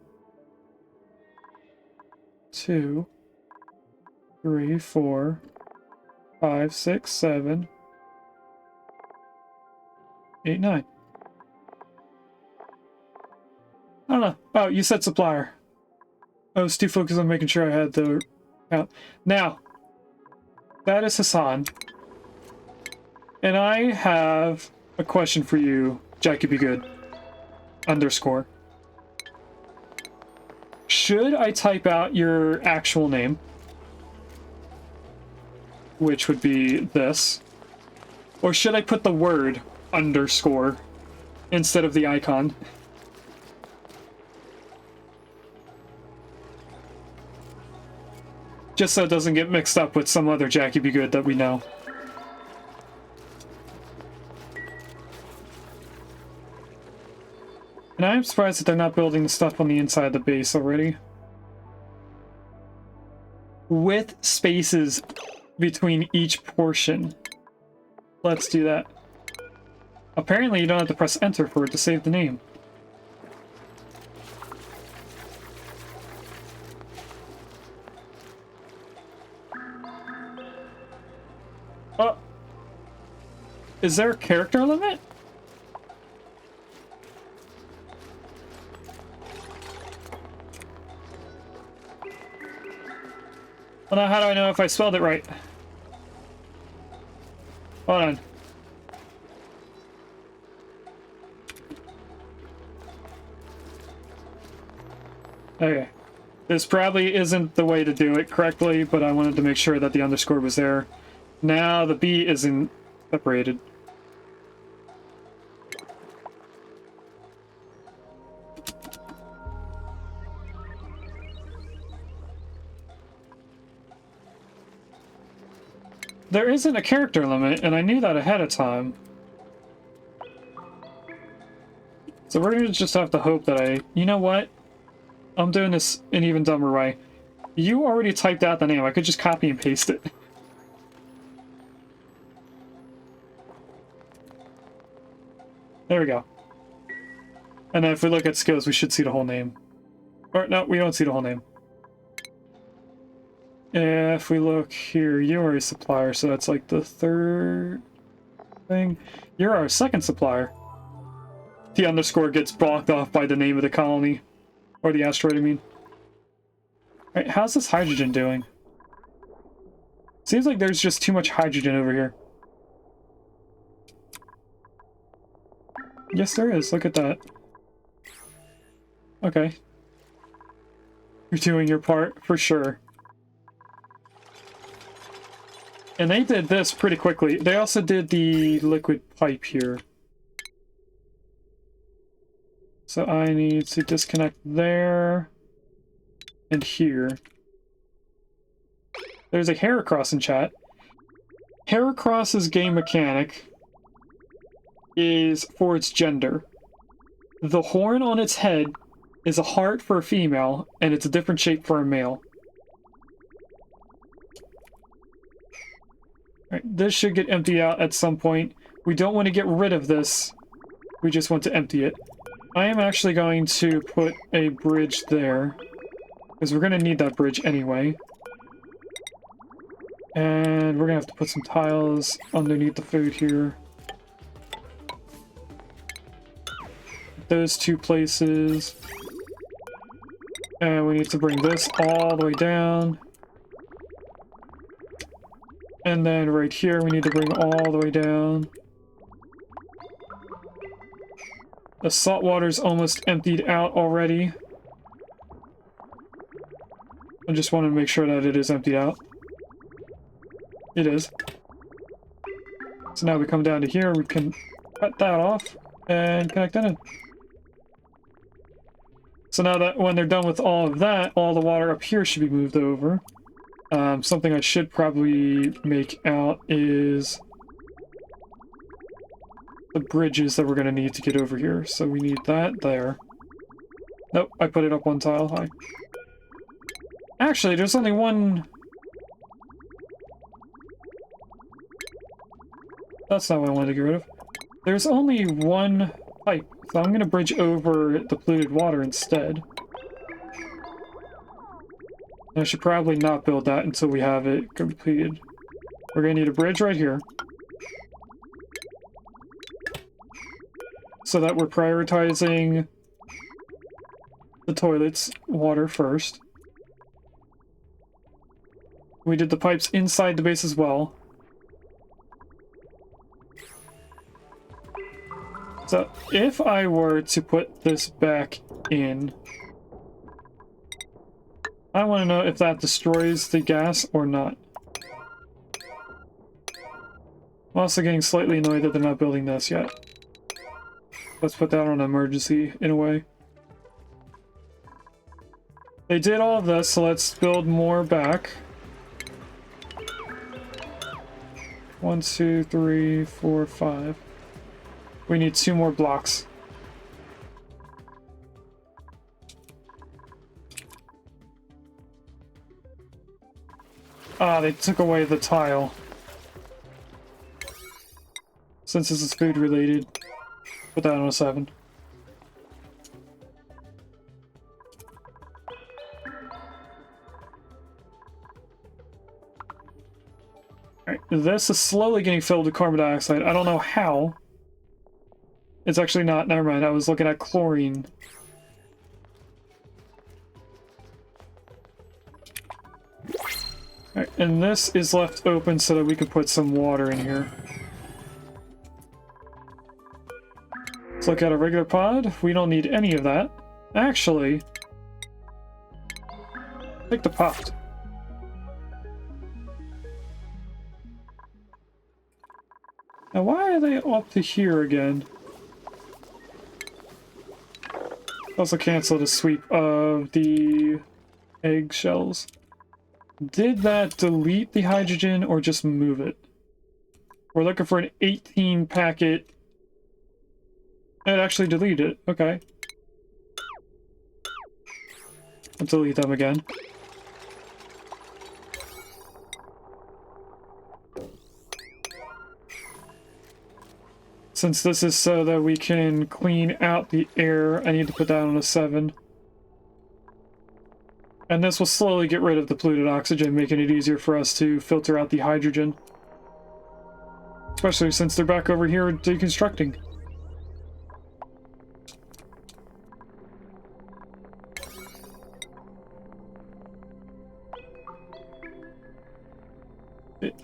2, 3, 4, 5, 6, 7, 8, 9. I don't know. Oh, you said supplier. I was too focused on making sure I had the count. Now, that is Hassan. And I have a question for you, Jackie Be Good. _ Should I type out your actual name? Which would be this. Or should I put the word _ instead of the icon? Just so it doesn't get mixed up with some other Jackie Be Good that we know. And I'm surprised that they're not building the stuff on the inside of the base already. With spaces between each portion. Let's do that. Apparently you don't have to press enter for it to save the name. Oh. Is there a character limit? Well, now how do I know if I spelled it right? Hold on. Okay. This probably isn't the way to do it correctly, but I wanted to make sure that the _ was there. Now the B isn't separated. there isn't a character limit, and I knew that ahead of time. So we're gonna just have to hope that you know what? I'm doing this an even dumber way. You already typed out the name. I could just copy and paste it. There we go. And then if we look at skills, we should see the whole name. Or no, we don't see the whole name. If we look here, you are a supplier, so that's like the third thing. You're our second supplier. The underscore gets blocked off by the name of the colony. Or the asteroid, I mean. Alright, how's this hydrogen doing? Seems like there's just too much hydrogen over here. Yes, there is. Look at that. Okay. You're doing your part, for sure. And they did this pretty quickly. They also did the liquid pipe here. So I need to disconnect there and here. There's a Heracross in chat. Heracross's game mechanic is for its gender. The horn on its head is a heart for a female, and it's a different shape for a male. Alright, this should get emptied out at some point. We don't want to get rid of this. We just want to empty it. I am actually going to put a bridge there, because we're going to need that bridge anyway. And we're going to have to put some tiles underneath the food here. Those two places. And we need to bring this all the way down. And then right here, we need to bring all the way down. The salt water's almost emptied out already. I just wanted to make sure that it is emptied out. It is. So now we come down to here, we can cut that off and connect that in. So now that when they're done with all of that, all the water up here should be moved over. Something I should probably make out is the bridges that we're going to need to get over here. So we need that there. Nope, I put it up one tile high. Actually, there's only one... That's not what I wanted to get rid of. There's only one pipe, so I'm going to bridge over the polluted water instead. I should probably not build that until we have it completed. We're going to need a bridge right here. So that we're prioritizing the toilets water first. We did the pipes inside the base as well. So if I were to put this back in, I want to know if that destroys the gas or not. I'm also getting slightly annoyed that they're not building this yet. Let's put that on emergency in a way. They did all of this, so let's build more back. 1, 2, 3, 4, 5. We need 2 more blocks. Ah, they took away the tile. Since this is food related, put that on a 7. Alright, this is slowly getting filled with carbon dioxide. I don't know how. It's actually not, never mind, I was looking at chlorine. Alright, and this is left open so that we can put some water in here. Let's look at a regular pod. We don't need any of that. Actually, take the pot. Now why are they up to here again? Also cancel the sweep of the egg shells. Did that delete the hydrogen or just move it? We're looking for an 18 packet. It actually deleted it. Okay. I'll delete them again. Since this is so that we can clean out the air, I need to put that on a 7. And this will slowly get rid of the polluted oxygen, making it easier for us to filter out the hydrogen. Especially since they're back over here deconstructing.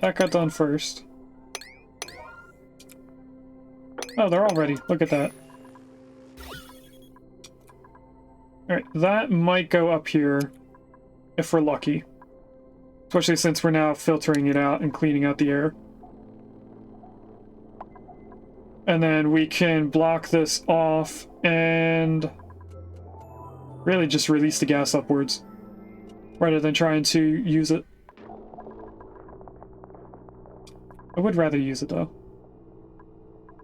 That got done first. Oh, they're all ready. Look at that. Alright, that might go up here if we're lucky. Especially since we're now filtering it out and cleaning out the air. And then we can block this off and really just release the gas upwards rather than trying to use it. I would rather use it though.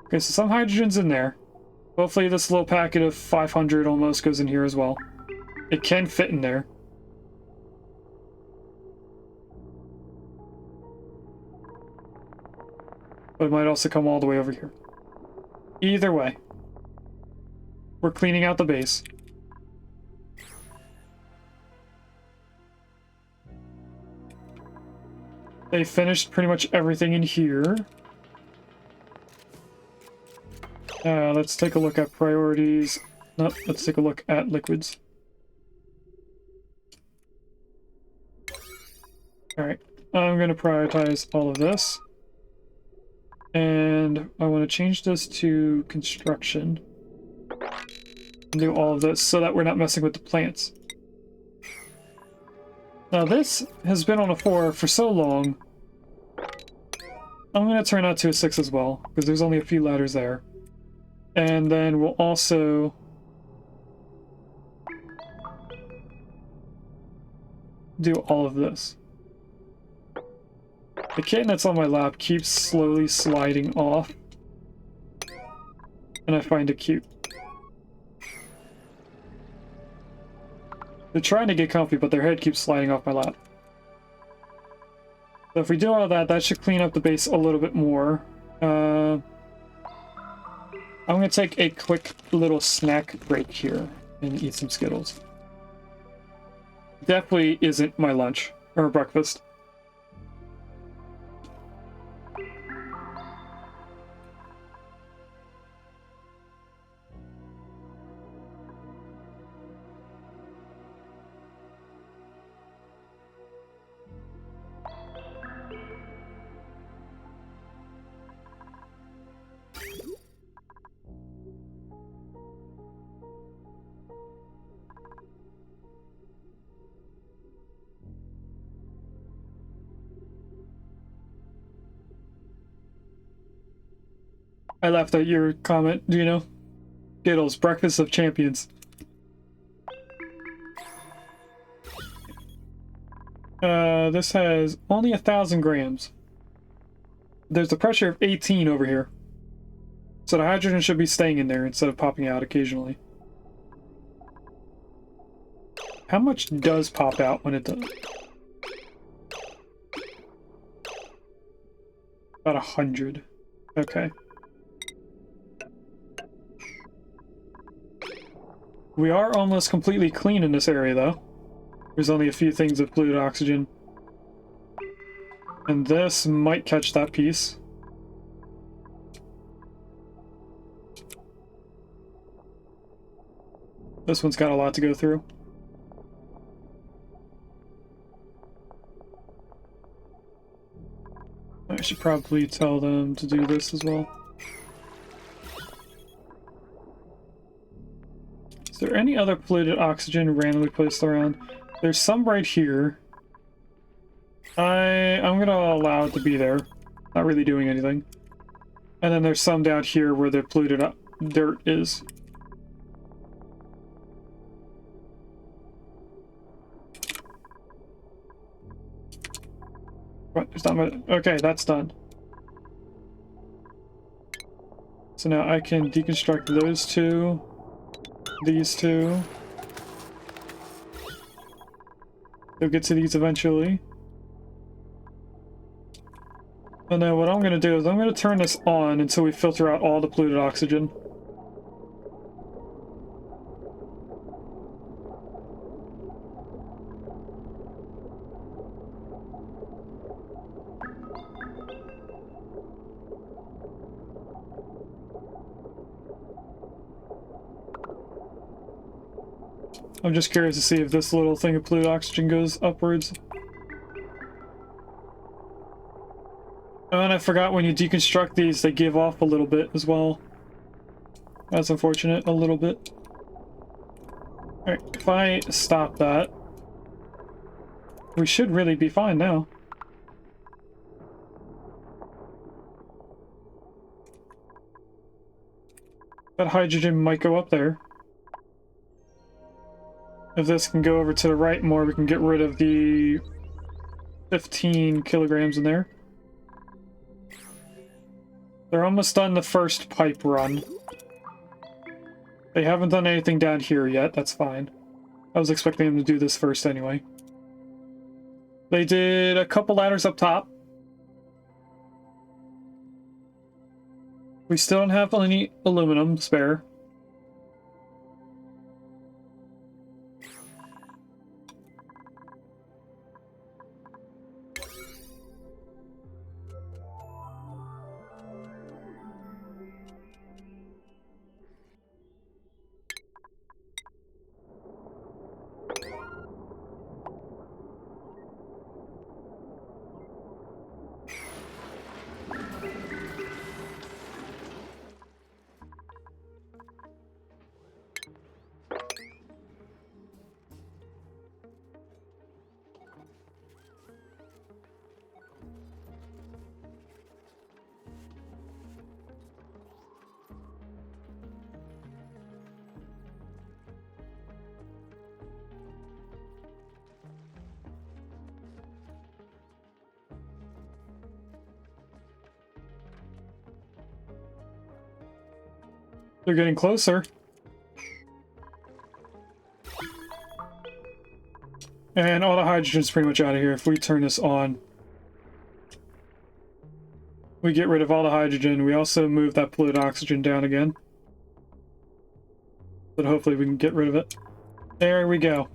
Okay, so some hydrogen's in there. Hopefully this little packet of 500 almost goes in here as well. It can fit in there. But it might also come all the way over here. Either way, we're cleaning out the base. They finished pretty much everything in here. Let's take a look at priorities. No, let's take a look at liquids. Alright, I'm going to prioritize all of this. And I want to change this to construction. And do all of this so that we're not messing with the plants. Now this has been on a 4 for so long. I'm going to turn that to a 6 as well, because there's only a few ladders there. And then we'll also do all of this. The kitten that's on my lap keeps slowly sliding off, and I find it cute. They're trying to get comfy, but their head keeps sliding off my lap. So if we do all that, that should clean up the base a little bit more. I'm going to take a quick little snack break here and eat some Skittles. Definitely isn't my lunch or breakfast. I laughed at your comment, do you know? Skittles, breakfast of champions. This has only 1,000 grams. There's a pressure of 18 over here. So the hydrogen should be staying in there instead of popping out occasionally. How much does pop out when it does? About 100. Okay. We are almost completely clean in this area, though. There's only a few things of polluted oxygen. And this might catch that piece. This one's got a lot to go through. I should probably tell them to do this as well. Is there any other polluted oxygen randomly placed around? There's some right here. I'm gonna allow it to be there. Not really doing anything. And then there's some down here where the polluted dirt is. What? There's not much. Okay, that's done. So now I can deconstruct those two, these two. We'll get to these eventually. And then what I'm going to do is I'm going to turn this on until we filter out all the polluted oxygen. I'm just curious to see if this little thing of polluted oxygen goes upwards. Oh, and I forgot when you deconstruct these, they give off a little bit as well. That's unfortunate, a little bit. Alright, if I stop that, we should really be fine now. That hydrogen might go up there. If this can go over to the right more, we can get rid of the 15 kilograms in there. They're almost done the first pipe run. They haven't done anything down here yet, that's fine. I was expecting them to do this first anyway. They did a couple ladders up top. We still don't have any aluminum spare. They're getting closer. And all the hydrogen's pretty much out of here. If we turn this on, we get rid of all the hydrogen. We also move that polluted oxygen down again. But hopefully we can get rid of it. There we go.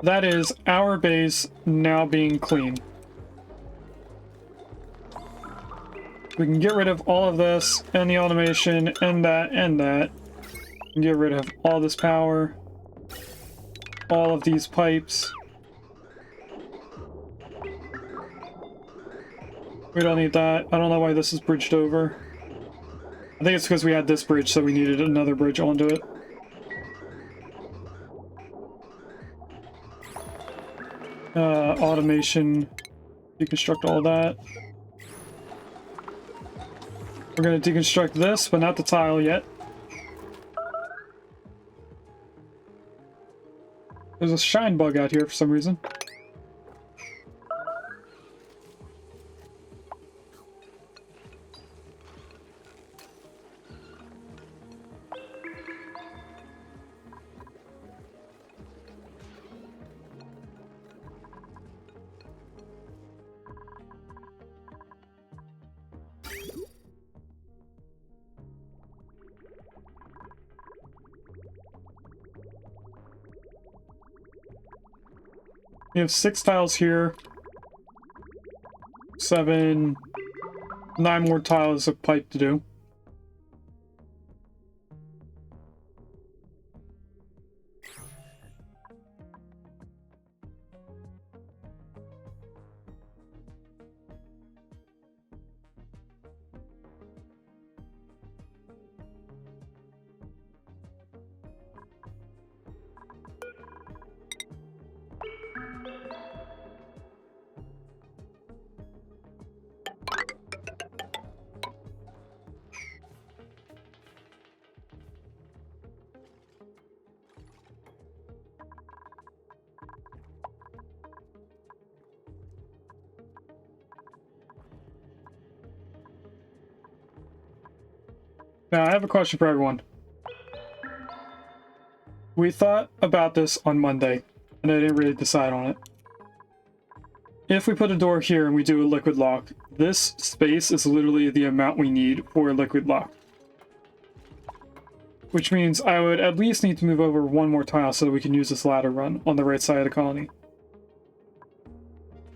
That is our base now being clean. We can get rid of all of this, and the automation, and that, and that. And get rid of all this power. All of these pipes. We don't need that. I don't know why this is bridged over. I think it's because we had this bridge, so we needed another bridge onto it. Automation. Deconstruct all that. We're going to deconstruct this, but not the tile yet. There's a shine bug out here for some reason. We have 6 tiles here. 7, 9 more tiles of pipe to do. Now, I have a question for everyone. We thought about this on Monday, and I didn't really decide on it. If we put a door here and we do a liquid lock, this space is literally the amount we need for a liquid lock. Which means I would at least need to move over one more tile so that we can use this ladder run on the right side of the colony.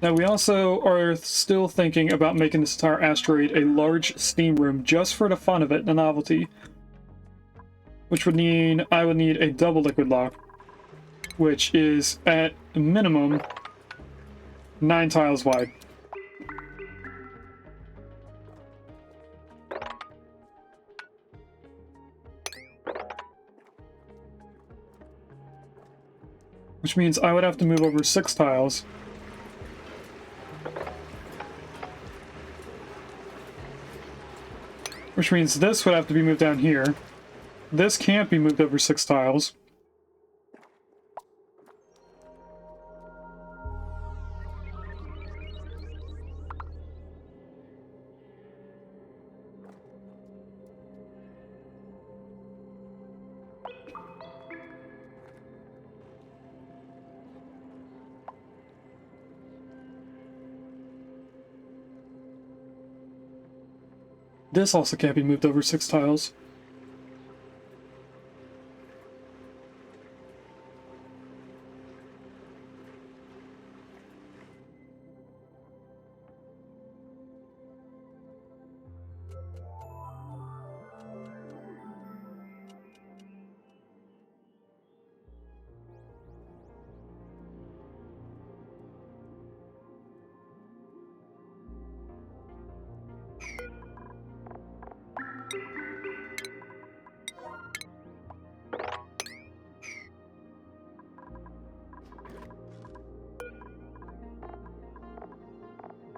Now, we also are still thinking about making this entire asteroid a large steam room just for the fun of it, the novelty. Which would mean I would need a double liquid lock, which is at minimum 9 tiles wide. Which means I would have to move over 6 tiles. Which means this would have to be moved down here. This can't be moved over 6 tiles. This also can't be moved over 6 tiles.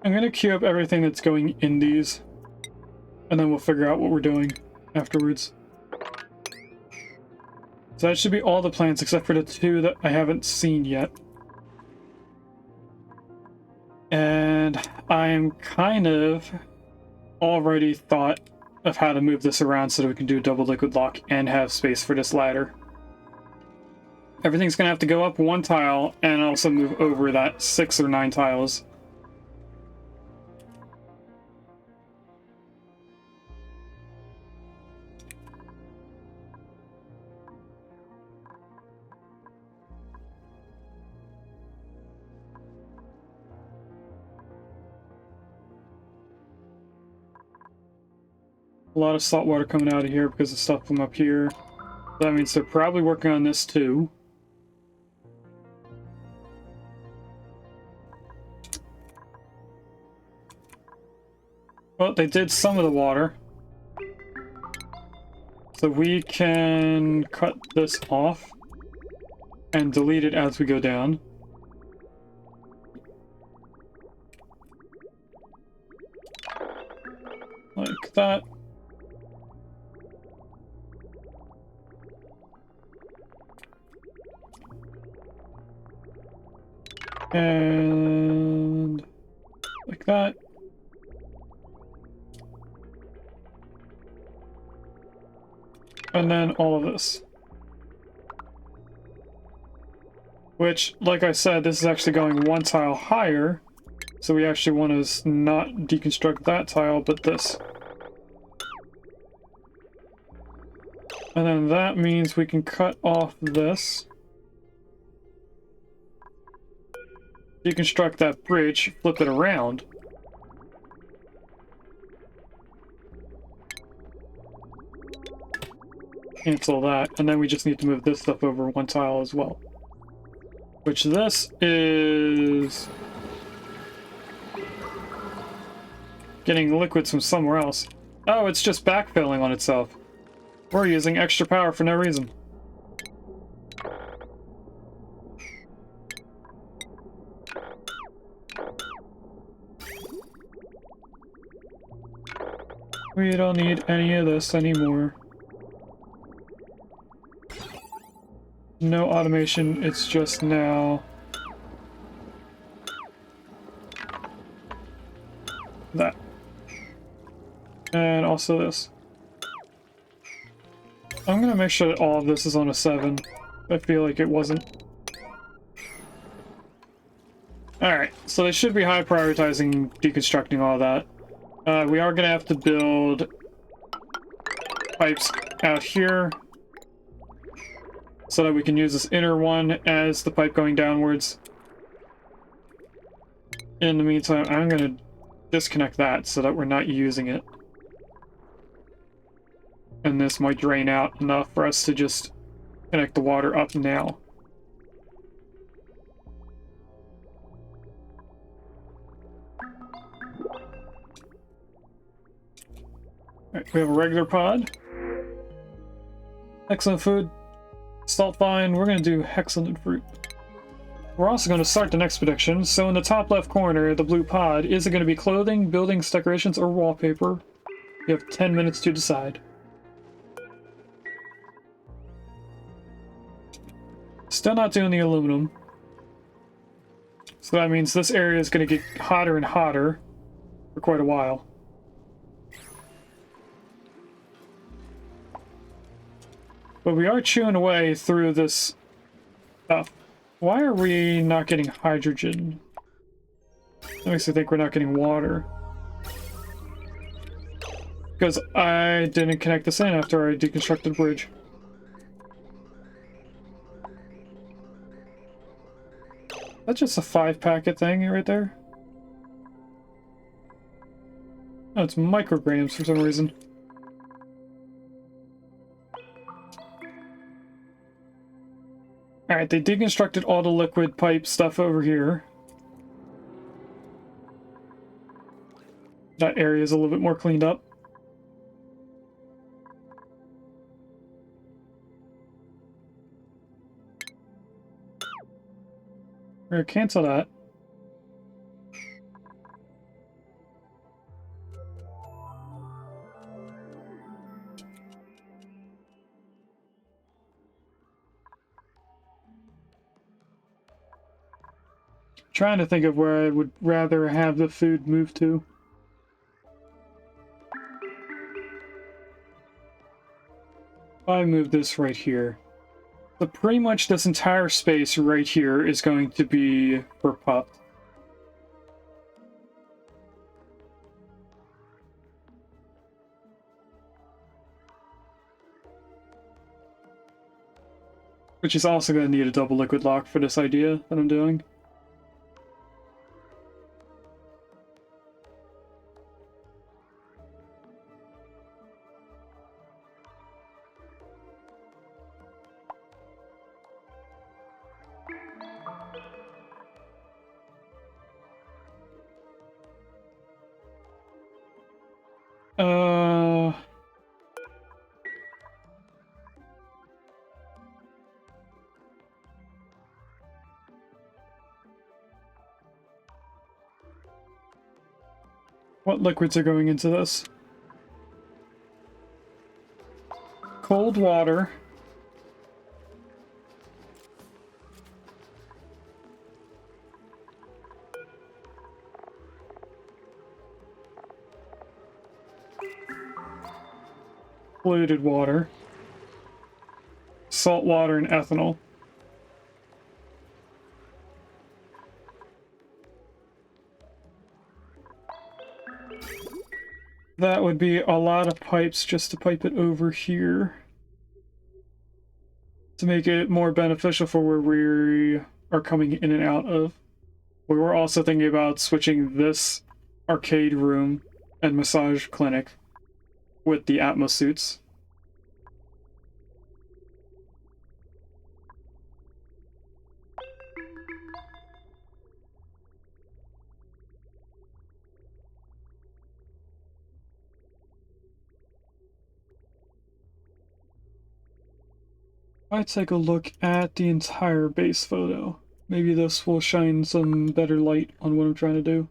I'm gonna queue up everything that's going in these, and then we'll figure out what we're doing afterwards. So that should be all the plants except for the 2 that I haven't seen yet. And I'm kind of already thought of how to move this around so that we can do a double liquid lock and have space for this ladder. Everything's gonna have to go up 1 tile and also move over that 6 or 9 tiles. A lot of salt water coming out of here because of stuff from up here. That means they're probably working on this too. Well, they did some of the water. So we can cut this off and delete it as we go down. Like that. And like that. And then all of this. Which, like I said, this is actually going 1 tile higher. So we actually want to not deconstruct that tile, but this. And then that means we can cut off this. Deconstruct that bridge, flip it around. Cancel that, and then we just need to move this stuff over 1 tile as well. Which this is getting liquids from somewhere else. Oh, it's just backfilling on itself. We're using extra power for no reason. We don't need any of this anymore. No automation, it's just now that. And also this. I'm gonna make sure that all of this is on a 7. I feel like it wasn't. Alright, so they should be high prioritizing deconstructing all that. We are gonna have to build pipes out here so that we can use this inner one as the pipe going downwards. In the meantime, I'm gonna disconnect that so that we're not using it. And this might drain out enough for us to just connect the water up now. Alright, we have a regular pod. Excellent food. Salt fine. We're going to do excellent fruit. We're also going to start the next prediction. So in the top left corner, the blue pod, is it going to be clothing, buildings, decorations, or wallpaper? You have 10 minutes to decide. Still not doing the aluminum. So that means this area is going to get hotter and hotter for quite a while. But we are chewing away through this stuff. Why are we not getting hydrogen? That makes me think we're not getting water. Because I didn't connect this in after I deconstructed the bridge. That's just a 5-packet thing right there. Oh, it's micrograms for some reason. Alright, they deconstructed all the liquid pipe stuff over here. That area is a little bit more cleaned up. We're gonna cancel that. Trying to think of where I would rather have the food move to. I move this right here. So pretty much this entire space right here is going to be for pup. Which is also going to need a double liquid lock for this idea that I'm doing. What liquids are going into this? Cold water. Fluted water. Salt water and ethanol. That would be a lot of pipes just to pipe it over here. To make it more beneficial for where we are coming in and out of. We were also thinking about switching this arcade room and massage clinic with the Atmos suits. I take a look at the entire base photo. Maybe this will shine some better light on what I'm trying to do.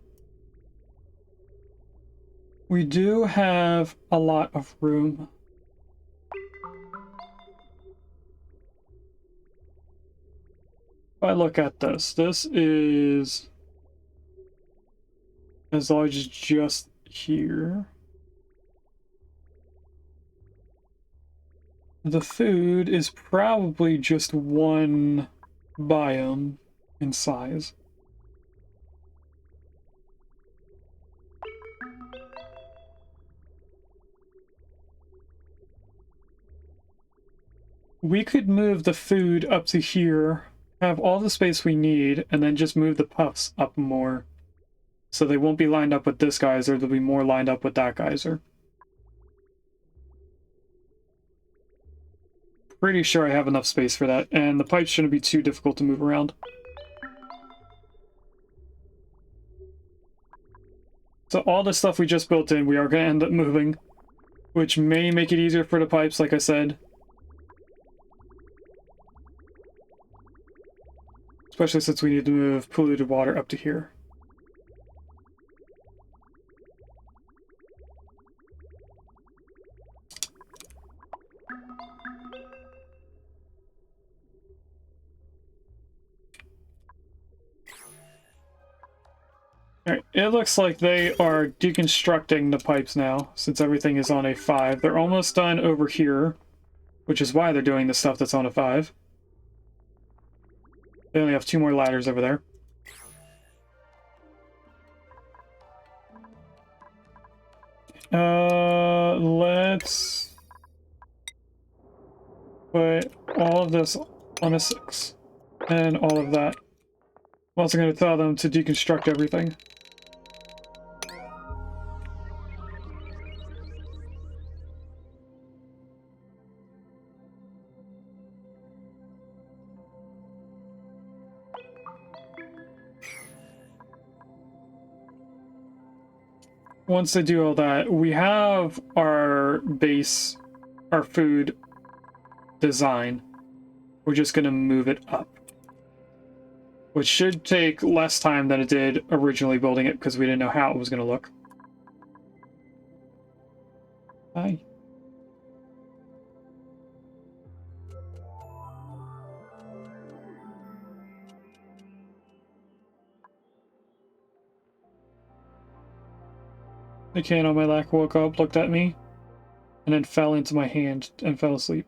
We do have a lot of room. If I look at this, this is as large as just here. The food is probably just one biome in size. We could move the food up to here, have all the space we need, and then just move the puffs up more. So they won't be lined up with this geyser, they'll be more lined up with that geyser. Pretty sure I have enough space for that, and the pipes shouldn't be too difficult to move around. So all the stuff we just built in, we are going to end up moving, which may make it easier for the pipes, like I said. Especially since we need to move polluted water up to here. Alright, it looks like they are deconstructing the pipes now, since everything is on a 5. They're almost done over here, which is why they're doing the stuff that's on a 5. They only have 2 more ladders over there. Let's put all of this on a 6, and all of that. I'm also going to tell them to deconstruct everything. Once they do all that, we have our base, our food design. We're just going to move it up. Which should take less time than it did originally building it, because we didn't know how it was going to look. Hi. The can on my lap woke up, looked at me, and then fell into my hand and fell asleep.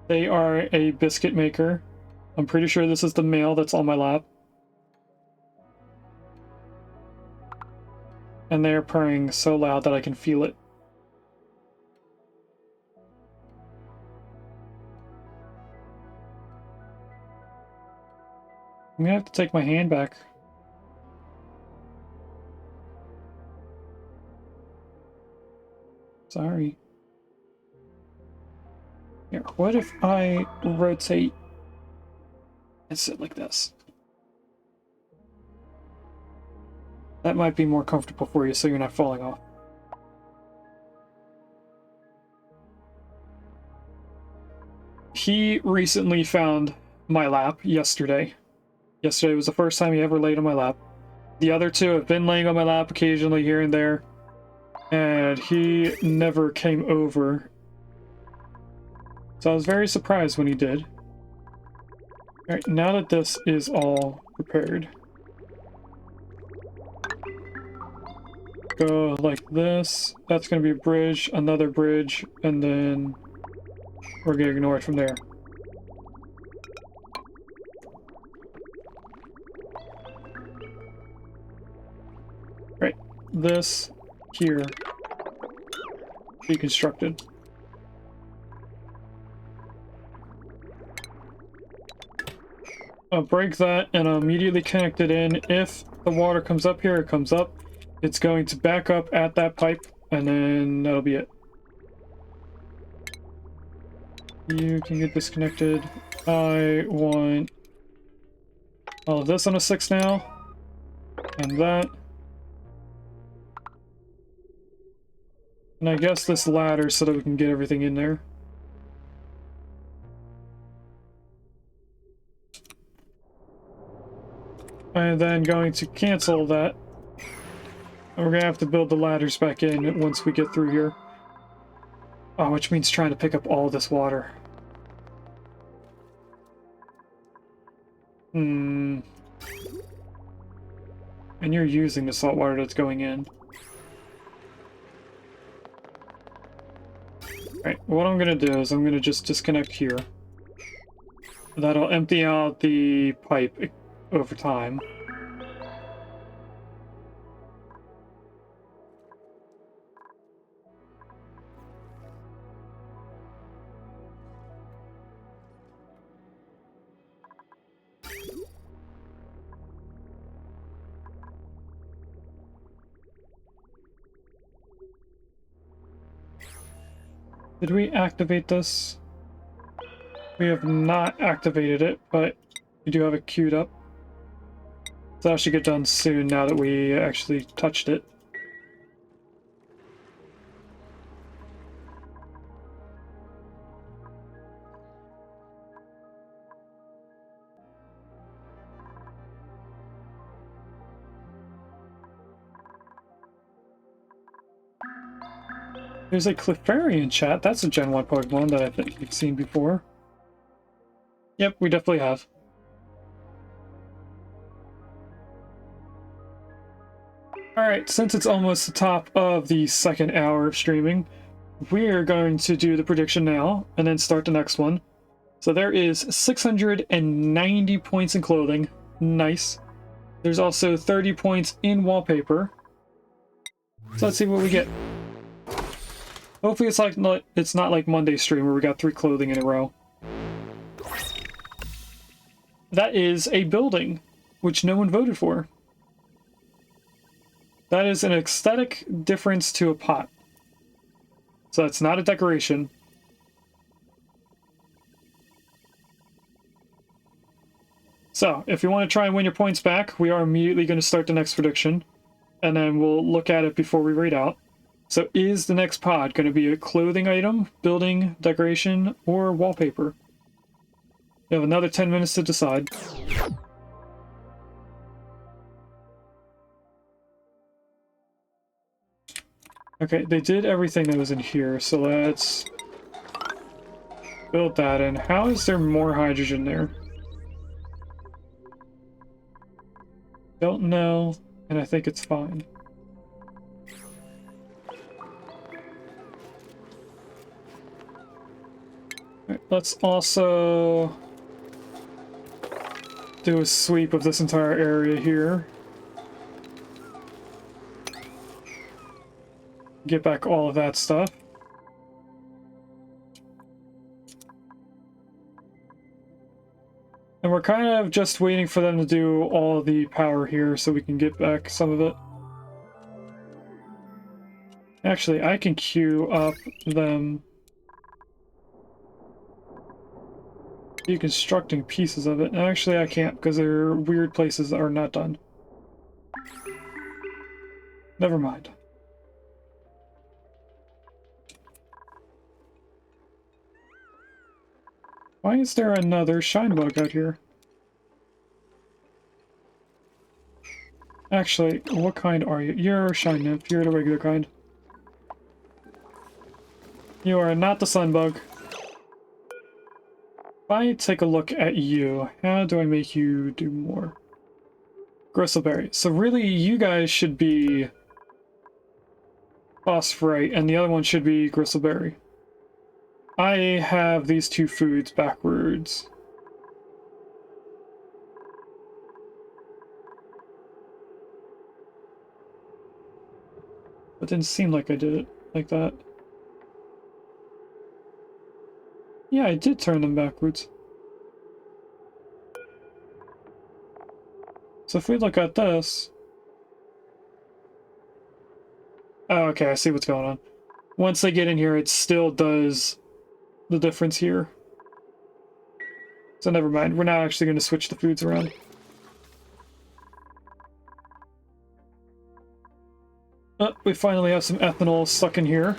They are a biscuit maker. I'm pretty sure this is the male that's on my lap. And they are purring so loud that I can feel it. I'm gonna have to take my hand back. Sorry. Here, what if I rotate and sit like this? That might be more comfortable for you so you're not falling off. He recently found my lap yesterday. Yesterday was the first time he ever laid on my lap. The other two have been laying on my lap occasionally here and there, and he never came over. So I was very surprised when he did. Alright, now that this is all prepared, go like this. That's going to be a bridge, another bridge, and then we're going to ignore it from there. Right, this here deconstructed. I'll break that and I'll immediately connect it in. If the water comes up here, it comes up. It's going to back up at that pipe, and then that'll be it. You can get disconnected. I want all of this on a 6 now, and that. And I guess this ladder so that we can get everything in there. And then going to cancel that. And we're gonna have to build the ladders back in once we get through here. Oh, which means trying to pick up all this water. And you're using the salt water that's going in. Alright, what I'm gonna do is I'm gonna just disconnect here. That'll empty out the pipe over time. Did we activate this? We have not activated it, but we do have it queued up. So that should get done soon now that we actually touched it. There's a Clefairy chat. That's a Gen 1 Pokemon that I think you've seen before. Yep, we definitely have. Alright, since it's almost the top of the second hour of streaming, we're going to do the prediction now, and then start the next one. So there is 690 points in clothing. Nice. There's also 30 points in wallpaper. So let's see what we get. Hopefully it's not like Monday's stream where we got 3 clothing in a row. That is a building, which no one voted for. That is an aesthetic difference to a pot. So that's not a decoration. So, if you want to try and win your points back, we are immediately going to start the next prediction. And then we'll look at it before we read out. So is the next pod going to be a clothing item, building, decoration, or wallpaper? You have another 10 minutes to decide. Okay, they did everything that was in here, so let's build that in. How is there more hydrogen there? Don't know, and I think it's fine. Right, let's also do a sweep of this entire area here. Get back all of that stuff. And we're kind of just waiting for them to do all the power here so we can get back some of it. Actually, I can queue up them deconstructing pieces of it. Actually, I can't because there are weird places that are not done. Never mind. Why is there another shine bug out here? Actually, what kind are you? You're a shine nymph. You're the regular kind. You are not the sun bug. If I take a look at you, how do I make you do more? Gristleberry. So really, you guys should be phosphorite, and the other one should be Gristleberry. I have these two foods backwards. It didn't seem like I did it like that. Yeah, I did turn them backwards. So if we look at this... Oh, okay, I see what's going on. Once they get in here, it still does the difference here. So never mind, we're not actually going to switch the foods around. Oh, we finally have some ethanol stuck in here.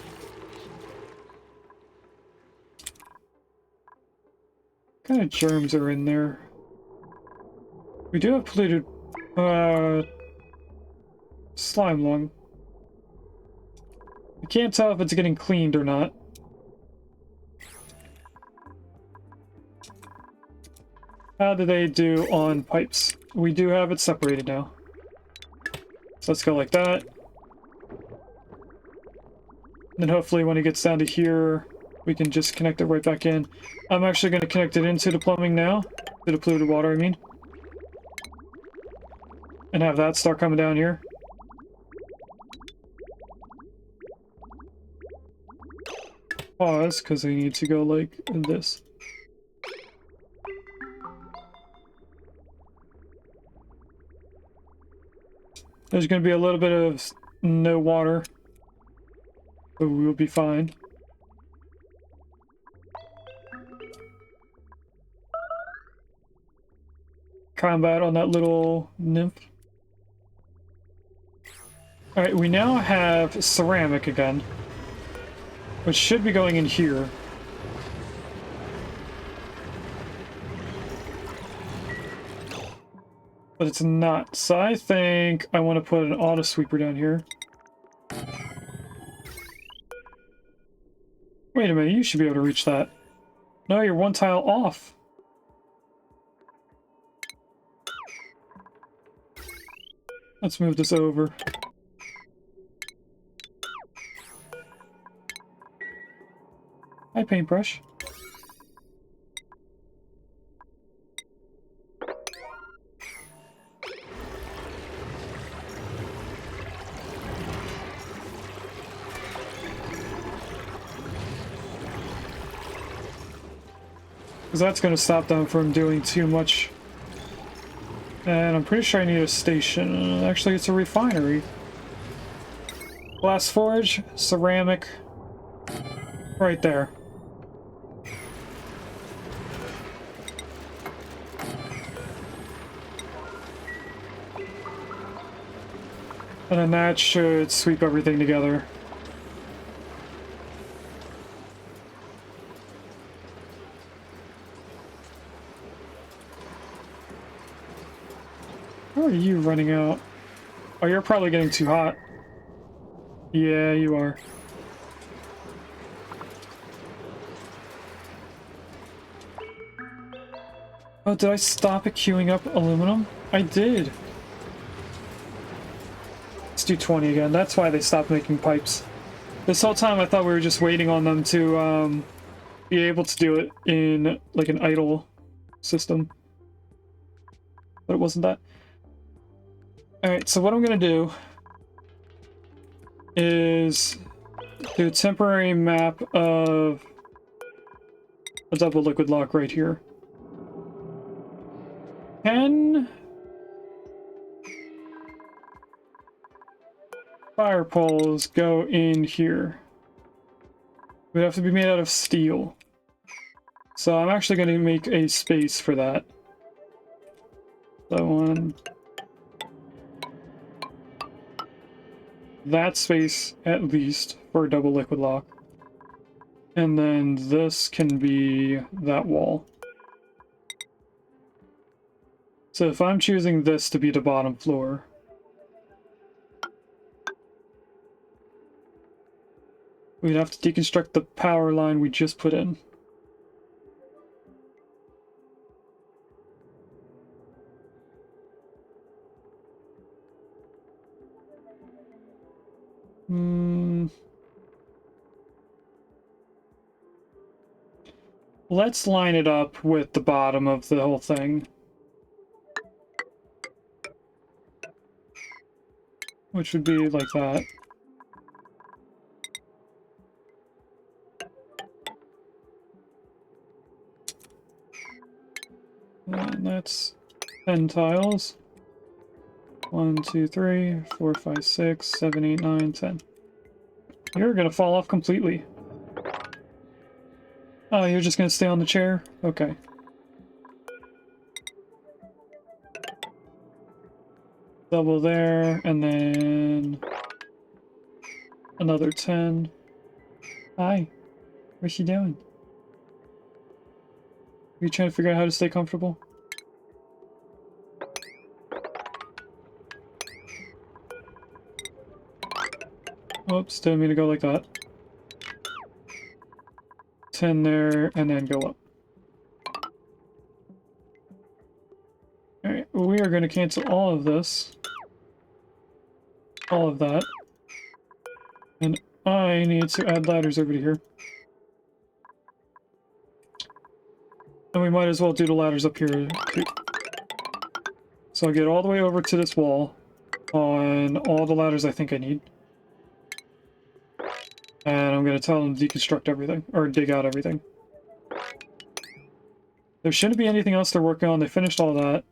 What kind of germs are in there? We do have polluted slime lung. I can't tell if it's getting cleaned or not. How do they do on pipes? We do have it separated now. So let's go like that. And then hopefully when it gets down to here, we can just connect it right back in. I'm actually going to connect it into the plumbing now. To the polluted water, I mean. And have that start coming down here. Pause, because I need to go like this. There's going to be a little bit of no water, but we will be fine. Combat on that little nymph. Alright, we now have ceramic again, which should be going in here. But it's not. So I think I want to put an auto sweeper down here. Wait a minute, you should be able to reach that. No, you're one tile off. Let's move this over. Hi, paintbrush. Because that's going to stop them from doing too much. And I'm pretty sure I need a station. Actually, it's a refinery. Glass forge, ceramic, right there. And then that should sweep everything together. How are you running out? Oh, you're probably getting too hot. Yeah, you are. Oh, did I stop it queuing up aluminum? I did. Let's do 20 again. That's why they stopped making pipes. This whole time I thought we were just waiting on them to be able to do it in like an idle system. But it wasn't that. Alright, so what I'm gonna do is do a temporary map of a double liquid lock right here. Can fire poles go in here? Would have to be made out of steel. So I'm actually going to make a space for that. That one. That space, at least, for a double liquid lock. And then this can be that wall. So if I'm choosing this to be the bottom floor, we'd have to deconstruct the power line we just put in. Let's line it up with the bottom of the whole thing. Which would be like that. And that's 10 tiles. 1, 2, 3, 4, 5, 6, 7, 8, 9, 10. You're gonna fall off completely. Oh, you're just gonna stay on the chair? Okay. Double there, and then another 10. Hi. What's she doing? Are you trying to figure out how to stay comfortable? Oops, didn't mean to go like that. 10 there, and then go up. Alright, we are going to cancel all of this. all of that. And I need to add ladders over to here. And we might as well do the ladders up here too. So I'll get all the way over to this wall on all the ladders I think I need. And I'm going to tell them to deconstruct everything, or dig out everything. There shouldn't be anything else they're working on. They finished all that.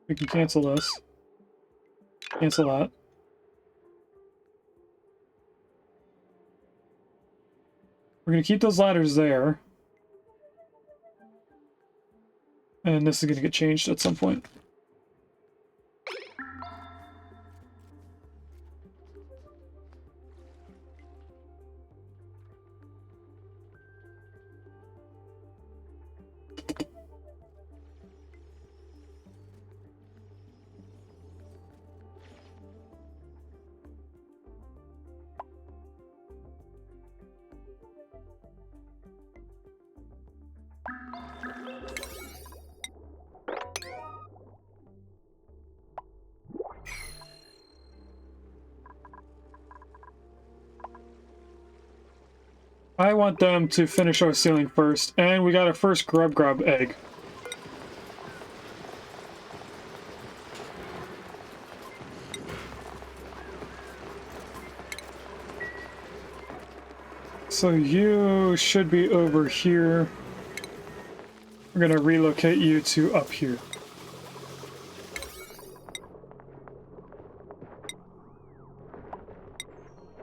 We can cancel this. Cancel that. We're going to keep those ladders there. And this is going to get changed at some point. I want them to finish our ceiling first, and we got our first grub egg. So you should be over here. We're gonna relocate you to up here.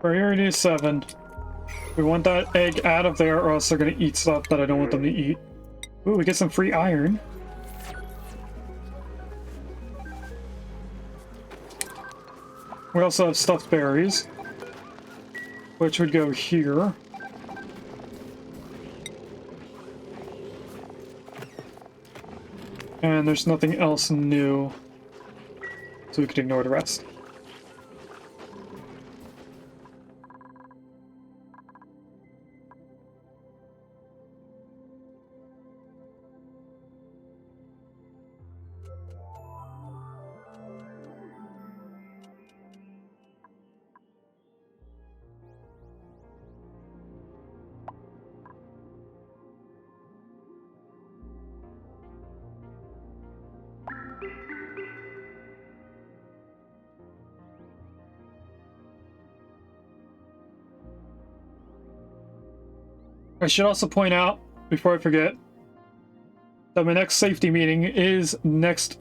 Priority is 7. We want that egg out of there or else they're gonna eat stuff that I don't want them to eat. Ooh, we get some free iron. We also have stuffed berries, which would go here. And there's nothing else new, so we could ignore the rest. I should also point out, before I forget, that my next safety meeting is next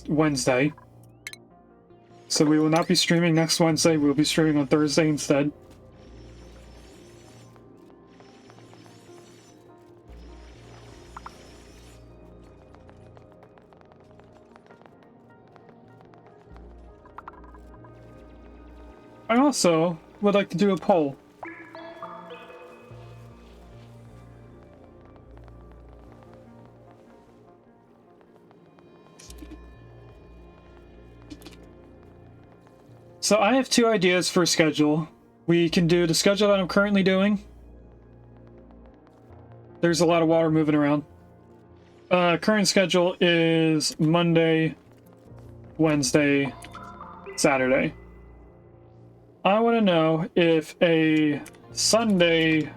Wednesday. So we will not be streaming next Wednesday, we'll be streaming on Thursday instead. I also would like to do a poll. So I have 2 ideas for a schedule. We can do the schedule that I'm currently doing. There's a lot of water moving around. Current schedule is Monday, Wednesday, Saturday. I want to know if a Sunday...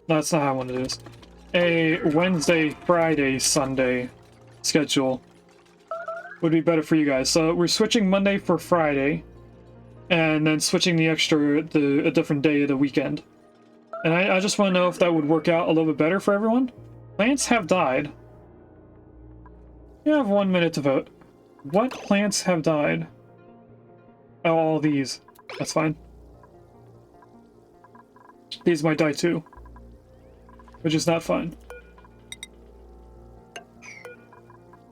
That's not how I want to do this. A Wednesday, Friday, Sunday schedule would be better for you guys. So we're switching Monday for Friday, and then switching the extra a different day of the weekend. And I just want to know if that would work out a little bit better for everyone. Plants have died. You have 1 minute to vote. What plants have died? Oh, all these. That's fine. These might die too, which is not fine.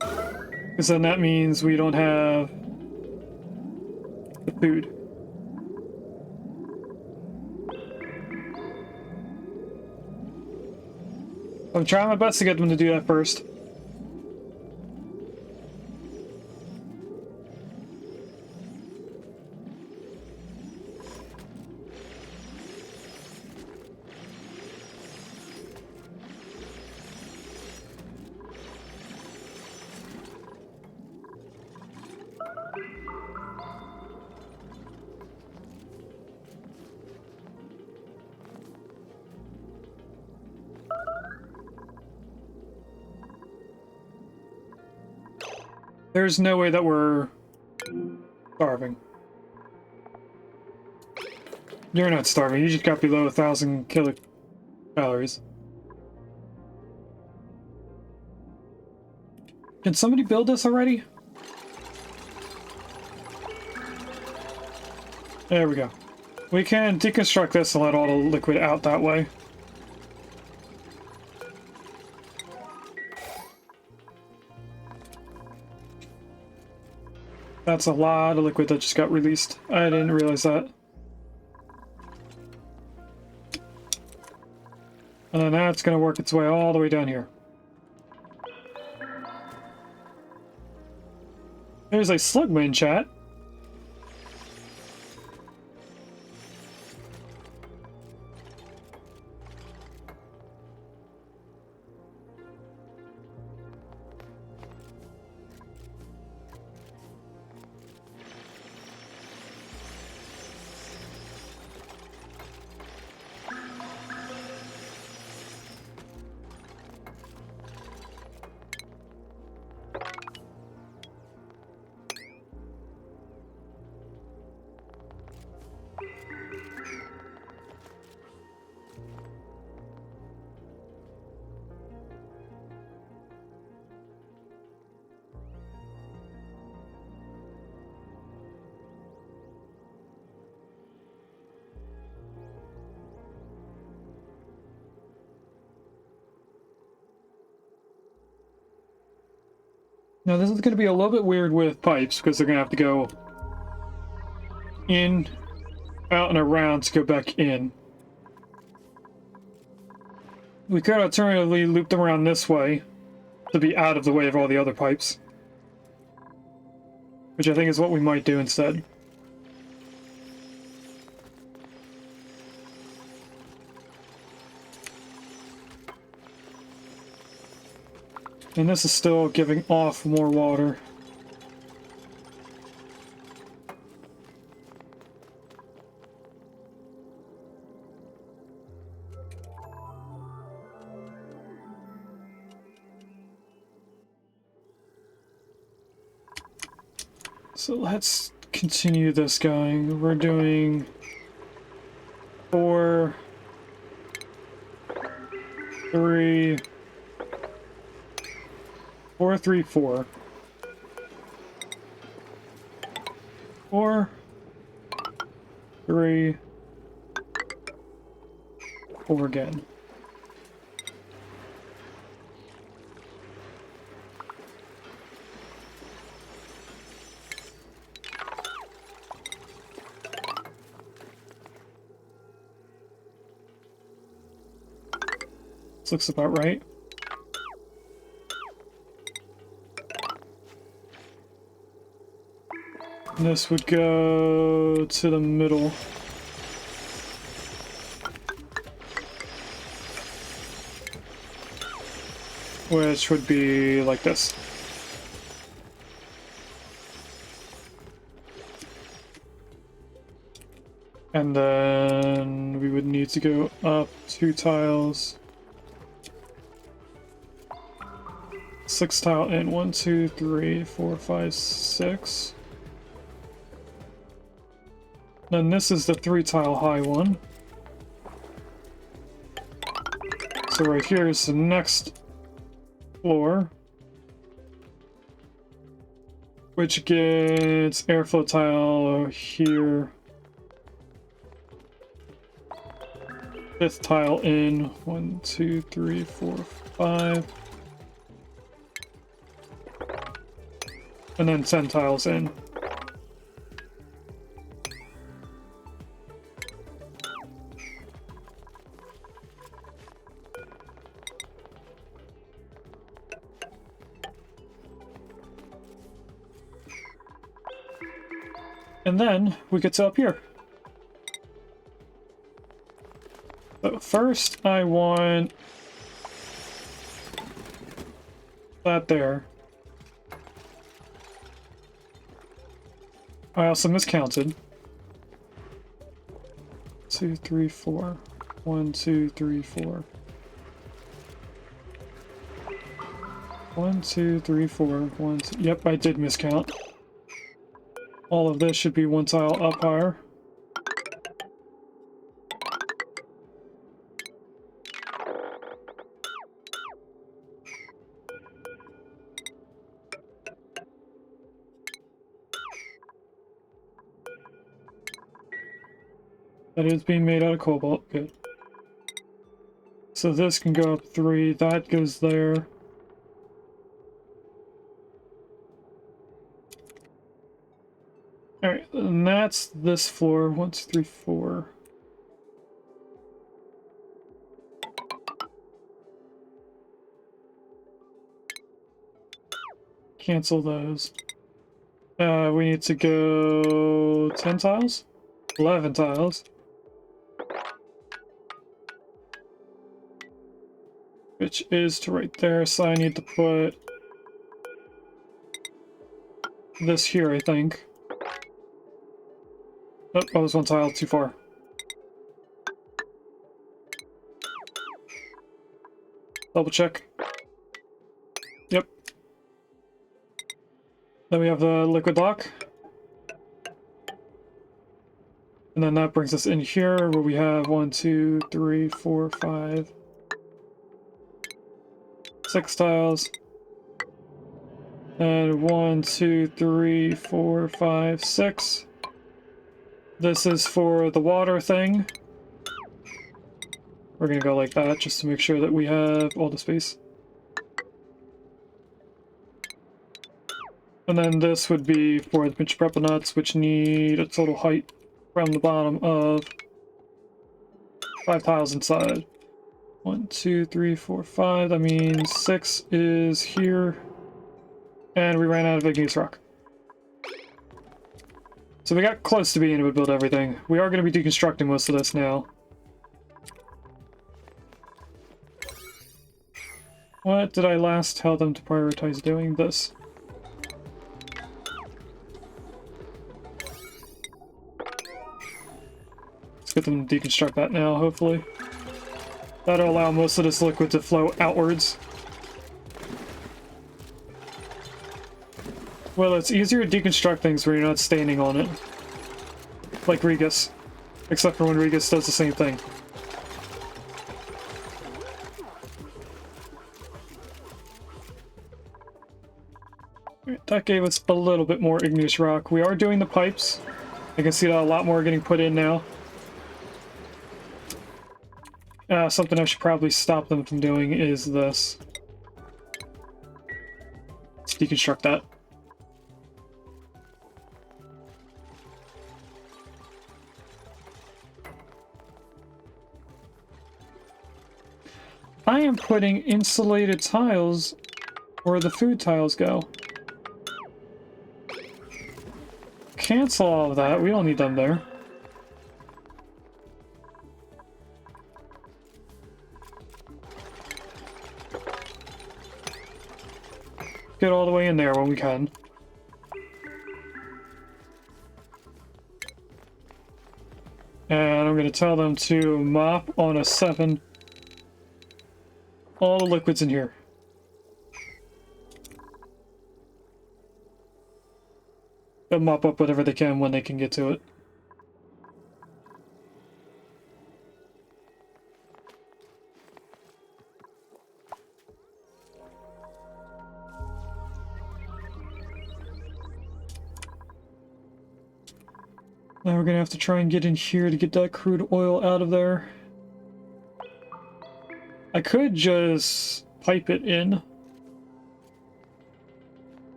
Because then that means we don't have the food. I'm trying my best to get them to do that first. There's no way that we're starving. You're not starving, you just got below 1,000 kilocalories. Can somebody build this already? There we go. We can deconstruct this and let all the liquid out that way. That's a lot of liquid that just got released. I didn't realize that. And then that's going to work its way all the way down here. There's a slugma in chat. Now this is going to be a little bit weird with pipes because they're going to have to go in, out, and around to go back in. We could alternatively loop them around this way to be out of the way of all the other pipes, which I think is what we might do instead. And this is still giving off more water. So let's continue this going. We're doing 4, 3, 4, 3, 4. 4, 3, 4 again. This looks about right. This would go to the middle. Which would be like this. And then we would need to go up 2 tiles. 6 tile in. 1, 2, 3, 4, 5, 6. Then this is the 3 tile high one. So right here is the next floor, which gets airflow tile here. 5th tile in. 1, 2, 3, 4, 5. And then 10 tiles in. And then we get to up here. So first I want that there. I also miscounted. 2, 3, 4. 1, 2, 3, 4. 1, 2, 3, 4. 1, 2. Yep, I did miscount. All of this should be one tile up higher. That is being made out of cobalt. Good. So this can go up 3. That goes there. Alright, and that's this floor. 1, 2, 3, 4. Cancel those. We need to go 10 tiles? 11 tiles. Which is to right there, so I need to put this here, I think. Oh, I was one tile too far. Double check. Yep. Then we have the liquid dock. And then that brings us in here where we have 1, 2, 3, 4, 5, 6 tiles. And 1, 2, 3, 4, 5, 6. This is for the water thing. We're gonna go like that just to make sure that we have all the space. And then this would be for the pinch prepper nuts, which need a total height from the bottom of 5 tiles inside. 1, 2, 3, 4, 5. That means 6 is here. And we ran out of igneous rock. So we got close to being able to build everything. We are going to be deconstructing most of this now. What did I last tell them to prioritize doing? This. Let's get them to deconstruct that now, hopefully. That'll allow most of this liquid to flow outwards. Well, it's easier to deconstruct things where you're not standing on it. Like Regus. Except for when Regus does the same thing. That gave us a little bit more igneous rock. We are doing the pipes. I can see that a lot more getting put in now. Something I should probably stop them from doing is this. Let's deconstruct that. I am putting insulated tiles where the food tiles go. Cancel all of that. We don't need them there. Get all the way in there when we can. And I'm going to tell them to mop on a 7. All the liquids in here. They'll mop up whatever they can when they can get to it. Now we're gonna have to try and get in here to get that crude oil out of there. I could just pipe it in,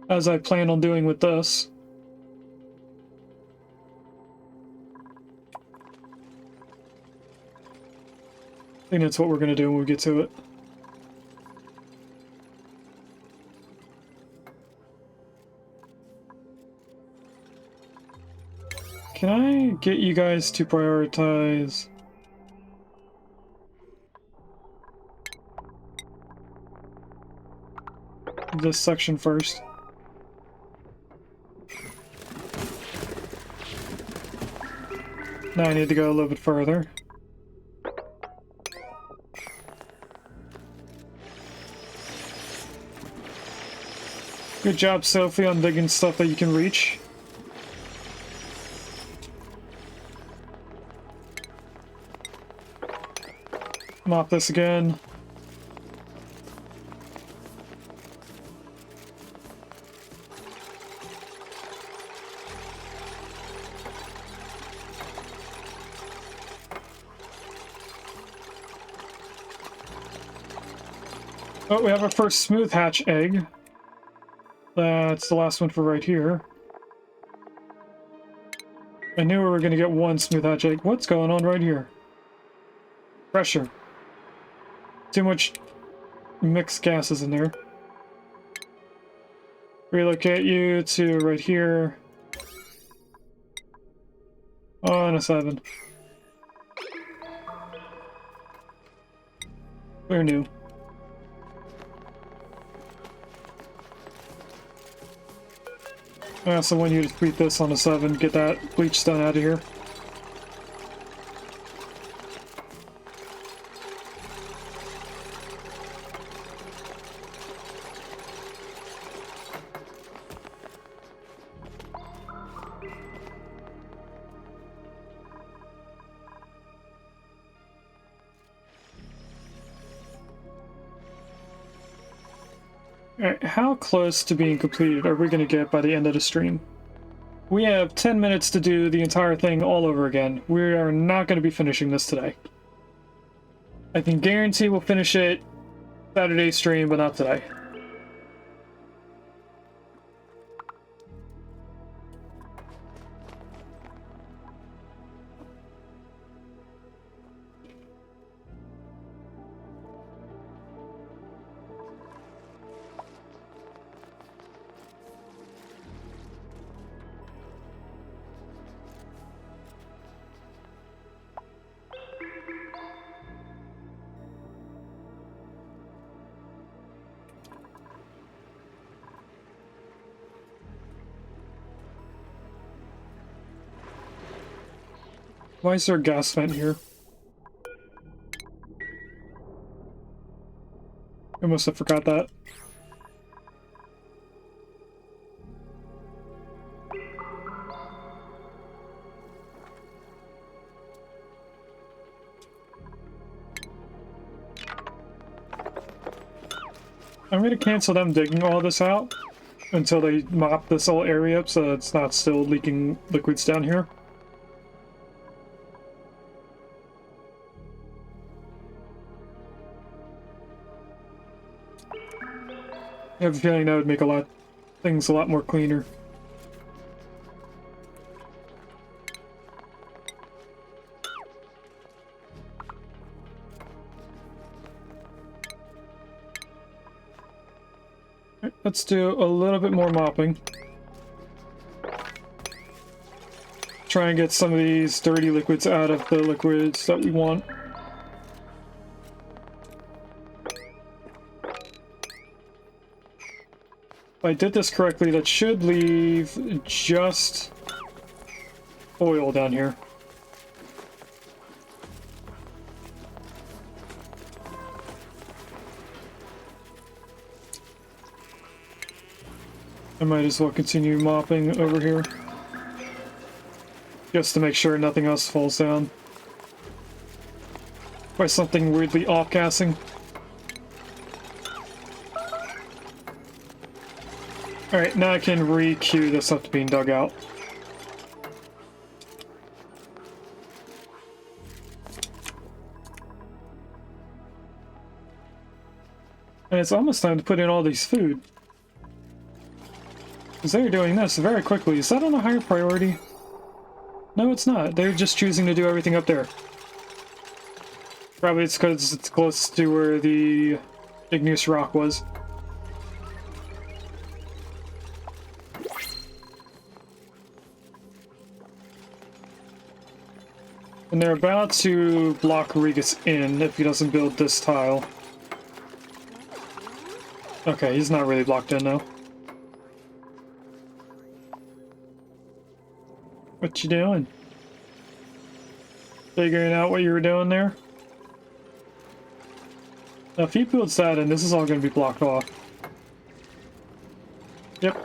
as I plan on doing with this. I think that's what we're gonna do when we get to it. Can I get you guys to prioritize this section first? Now I need to go a little bit further. Good job, Sophie, on digging stuff that you can reach. Mop this again. Oh, we have our first smooth hatch egg. That's the last one for right here. I knew we were going to get one smooth hatch egg. What's going on right here? Pressure. Too much mixed gases in there. Relocate you to right here. Oh, and a 7. We're new. I also want you to tweet this on a 7, get that bleach stone out of here. Alright, how close to being completed are we going to get by the end of the stream? We have 10 minutes to do the entire thing all over again. We are not going to be finishing this today. I can guarantee we'll finish it Saturday stream, but not today. Why is there a gas vent here? I must have forgot that. I'm gonna cancel them digging all this out until they mop this whole area up so it's not still leaking liquids down here. I have a feeling that would make things a lot more cleaner. Right, let's do a little bit more mopping. Try and get some of these dirty liquids out of the liquids that we want. If I did this correctly, that should leave just oil down here. I might as well continue mopping over here, just to make sure nothing else falls down. By something weirdly off-gassing. Alright, now I can re-queue this up to being dug out. And it's almost time to put in all these food. Because they're doing this very quickly. Is that on a higher priority? No, it's not. They're just choosing to do everything up there. Probably it's because it's close to where the igneous rock was. And they're about to block Regus in if he doesn't build this tile. Okay, he's not really blocked in though. What you doing? Figuring out what you were doing there? Now if he builds that in, this is all going to be blocked off. Yep.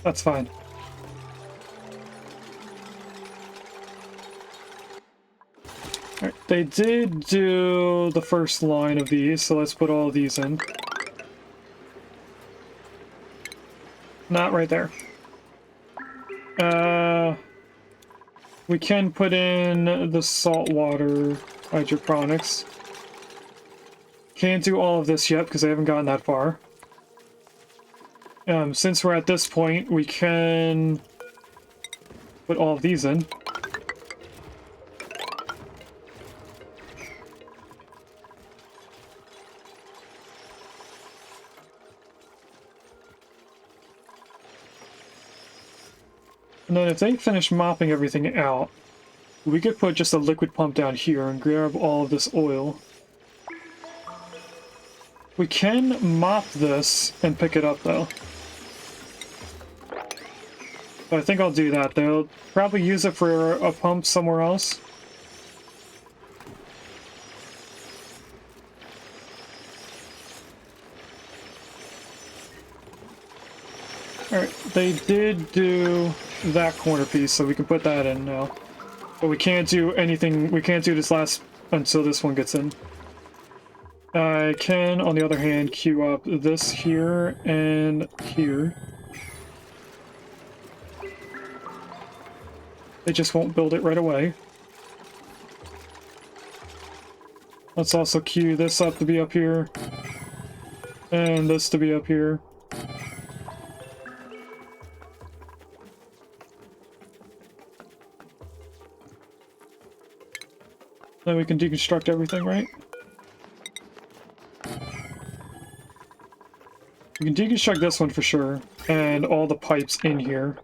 That's fine. Alright, they did do the first line of these, so let's put all these in. Not right there. We can put in the saltwater hydroponics. Can't do all of this yet because I haven't gotten that far. Since we're at this point, we can put all of these in. And then if they finish mopping everything out, we could put just a liquid pump down here and grab all of this oil. We can mop this and pick it up, though. But I think I'll do that. They'll probably use it for a pump somewhere else. Alright, they did do that corner piece, so we can put that in now. But we can't do anything, we can't do this last until this one gets in. I can, on the other hand, queue up this here and here. They just won't build it right away. Let's also queue this up to be up here. And this to be up here. Then we can deconstruct everything, right? We can deconstruct this one for sure, and all the pipes in here.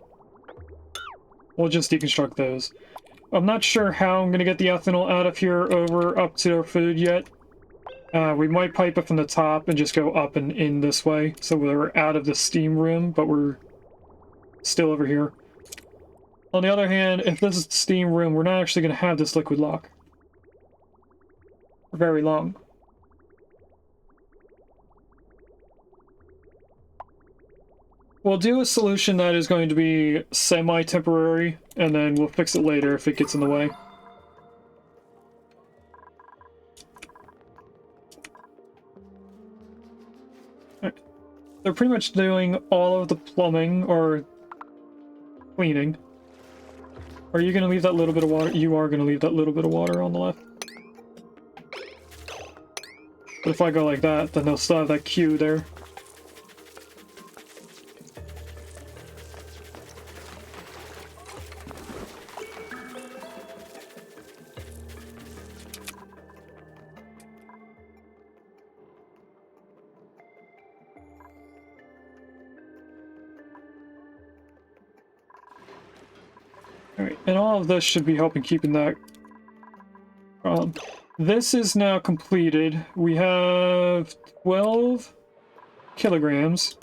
We'll just deconstruct those. I'm not sure how I'm going to get the ethanol out of here over up to our food yet. We might pipe it from the top and just go up and in this way, so we're out of the steam room, but we're still over here. On the other hand, if this is the steam room, we're not actually going to have this liquid lock for very long. We'll do a solution that is going to be semi-temporary, and then we'll fix it later if it gets in the way. Right. They're pretty much doing all of the plumbing, or cleaning. Are you going to leave that little bit of water? You are going to leave that little bit of water on the left. But if I go like that, then they'll still have that queue there. Alright, and all of this should be helping keeping that. This is now completed. We have 12 kilograms.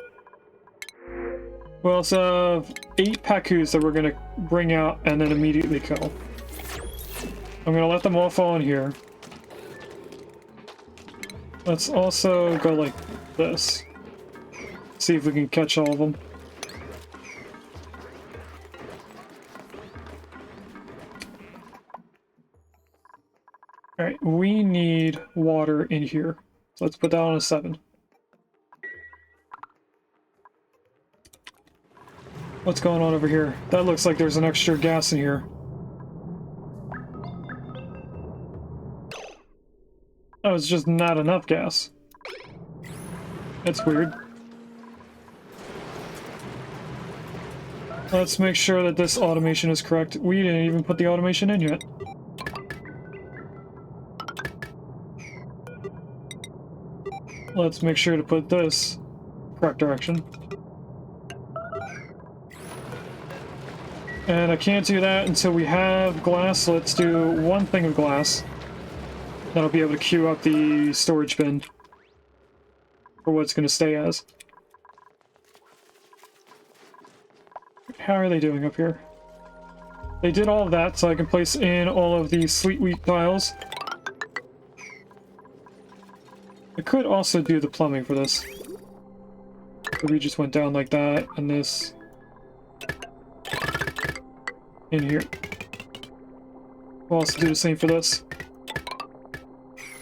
We also have 8 pacus that we're going to bring out and then immediately kill. I'm going to let them all fall in here. Let's also go like this. See if we can catch all of them. Alright, we need water in here. So let's put that on a 7. What's going on over here? That looks like there's an extra gas in here. Oh, it's just not enough gas. That's weird. Let's make sure that this automation is correct. We didn't even put the automation in yet. Let's make sure to put this correct direction. And I can't do that until we have glass, so let's do one thing of glass. That'll be able to queue up the storage bin for what it's going to stay as. How are they doing up here? They did all of that, so I can place in all of these sweet wheat tiles. I could also do the plumbing for this. So we just went down like that, and this in here. We'll also do the same for this,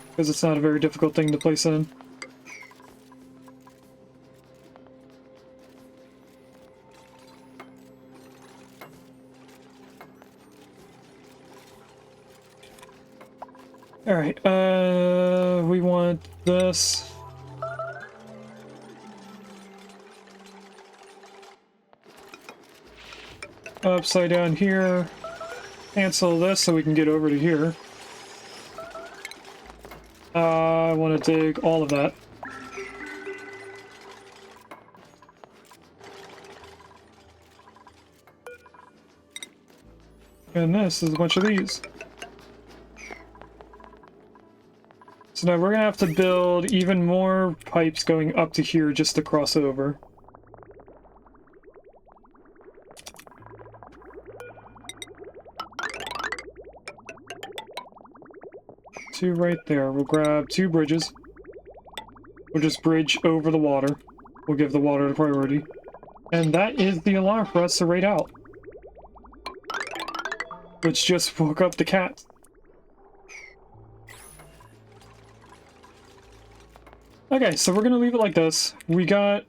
because it's not a very difficult thing to place in. Alright, we want this. Upside down here. Cancel this so we can get over to here. I want to dig all of that. And this is a bunch of these. So now we're gonna have to build even more pipes going up to here just to cross over. Two right there. We'll grab two bridges. We'll just bridge over the water. We'll give the water the priority. And that is the alarm for us to raid out. Which just woke up the cat. Okay, so we're gonna leave it like this. We got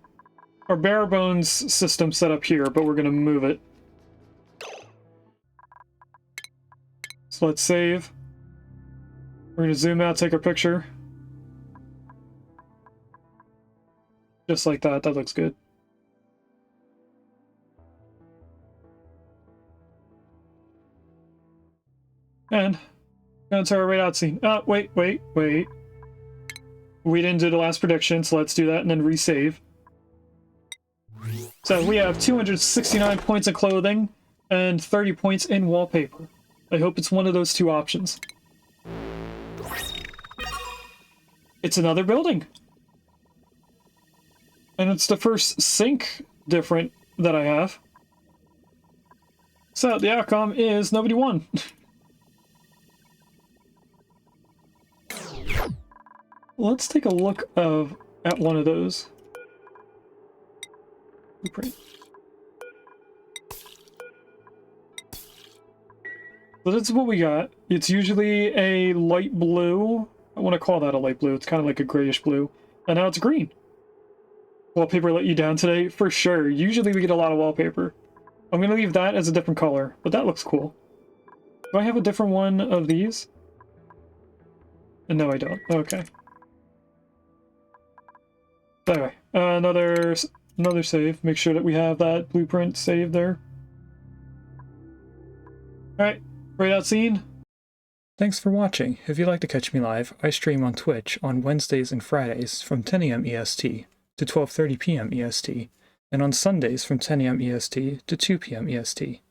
our bare bones system set up here, but we're gonna move it. So let's save. We're gonna zoom out, take our picture. Just like that, that looks good. And go to our raid out scene. Oh, wait. We didn't do the last prediction, so let's do that and then resave. So we have 269 points in clothing and 30 points in wallpaper. I hope it's one of those two options. It's another building. And it's the first sink different that I have. So the outcome is nobody won. Let's take a look at one of those. Blueprint. So this is what we got. It's usually a light blue. I want to call that a light blue. It's kind of like a grayish blue. And now it's green. Wallpaper let you down today? For sure. Usually we get a lot of wallpaper. I'm going to leave that as a different color, but that looks cool. Do I have a different one of these? No, I don't. Okay. Anyway, another save. Make sure that we have that blueprint saved there. Alright, raid out scene. Thanks for watching. If you'd like to catch me live, I stream on Twitch on Wednesdays and Fridays from 10 AM EST to 12:30 PM EST, and on Sundays from 10 AM EST to 2 PM EST.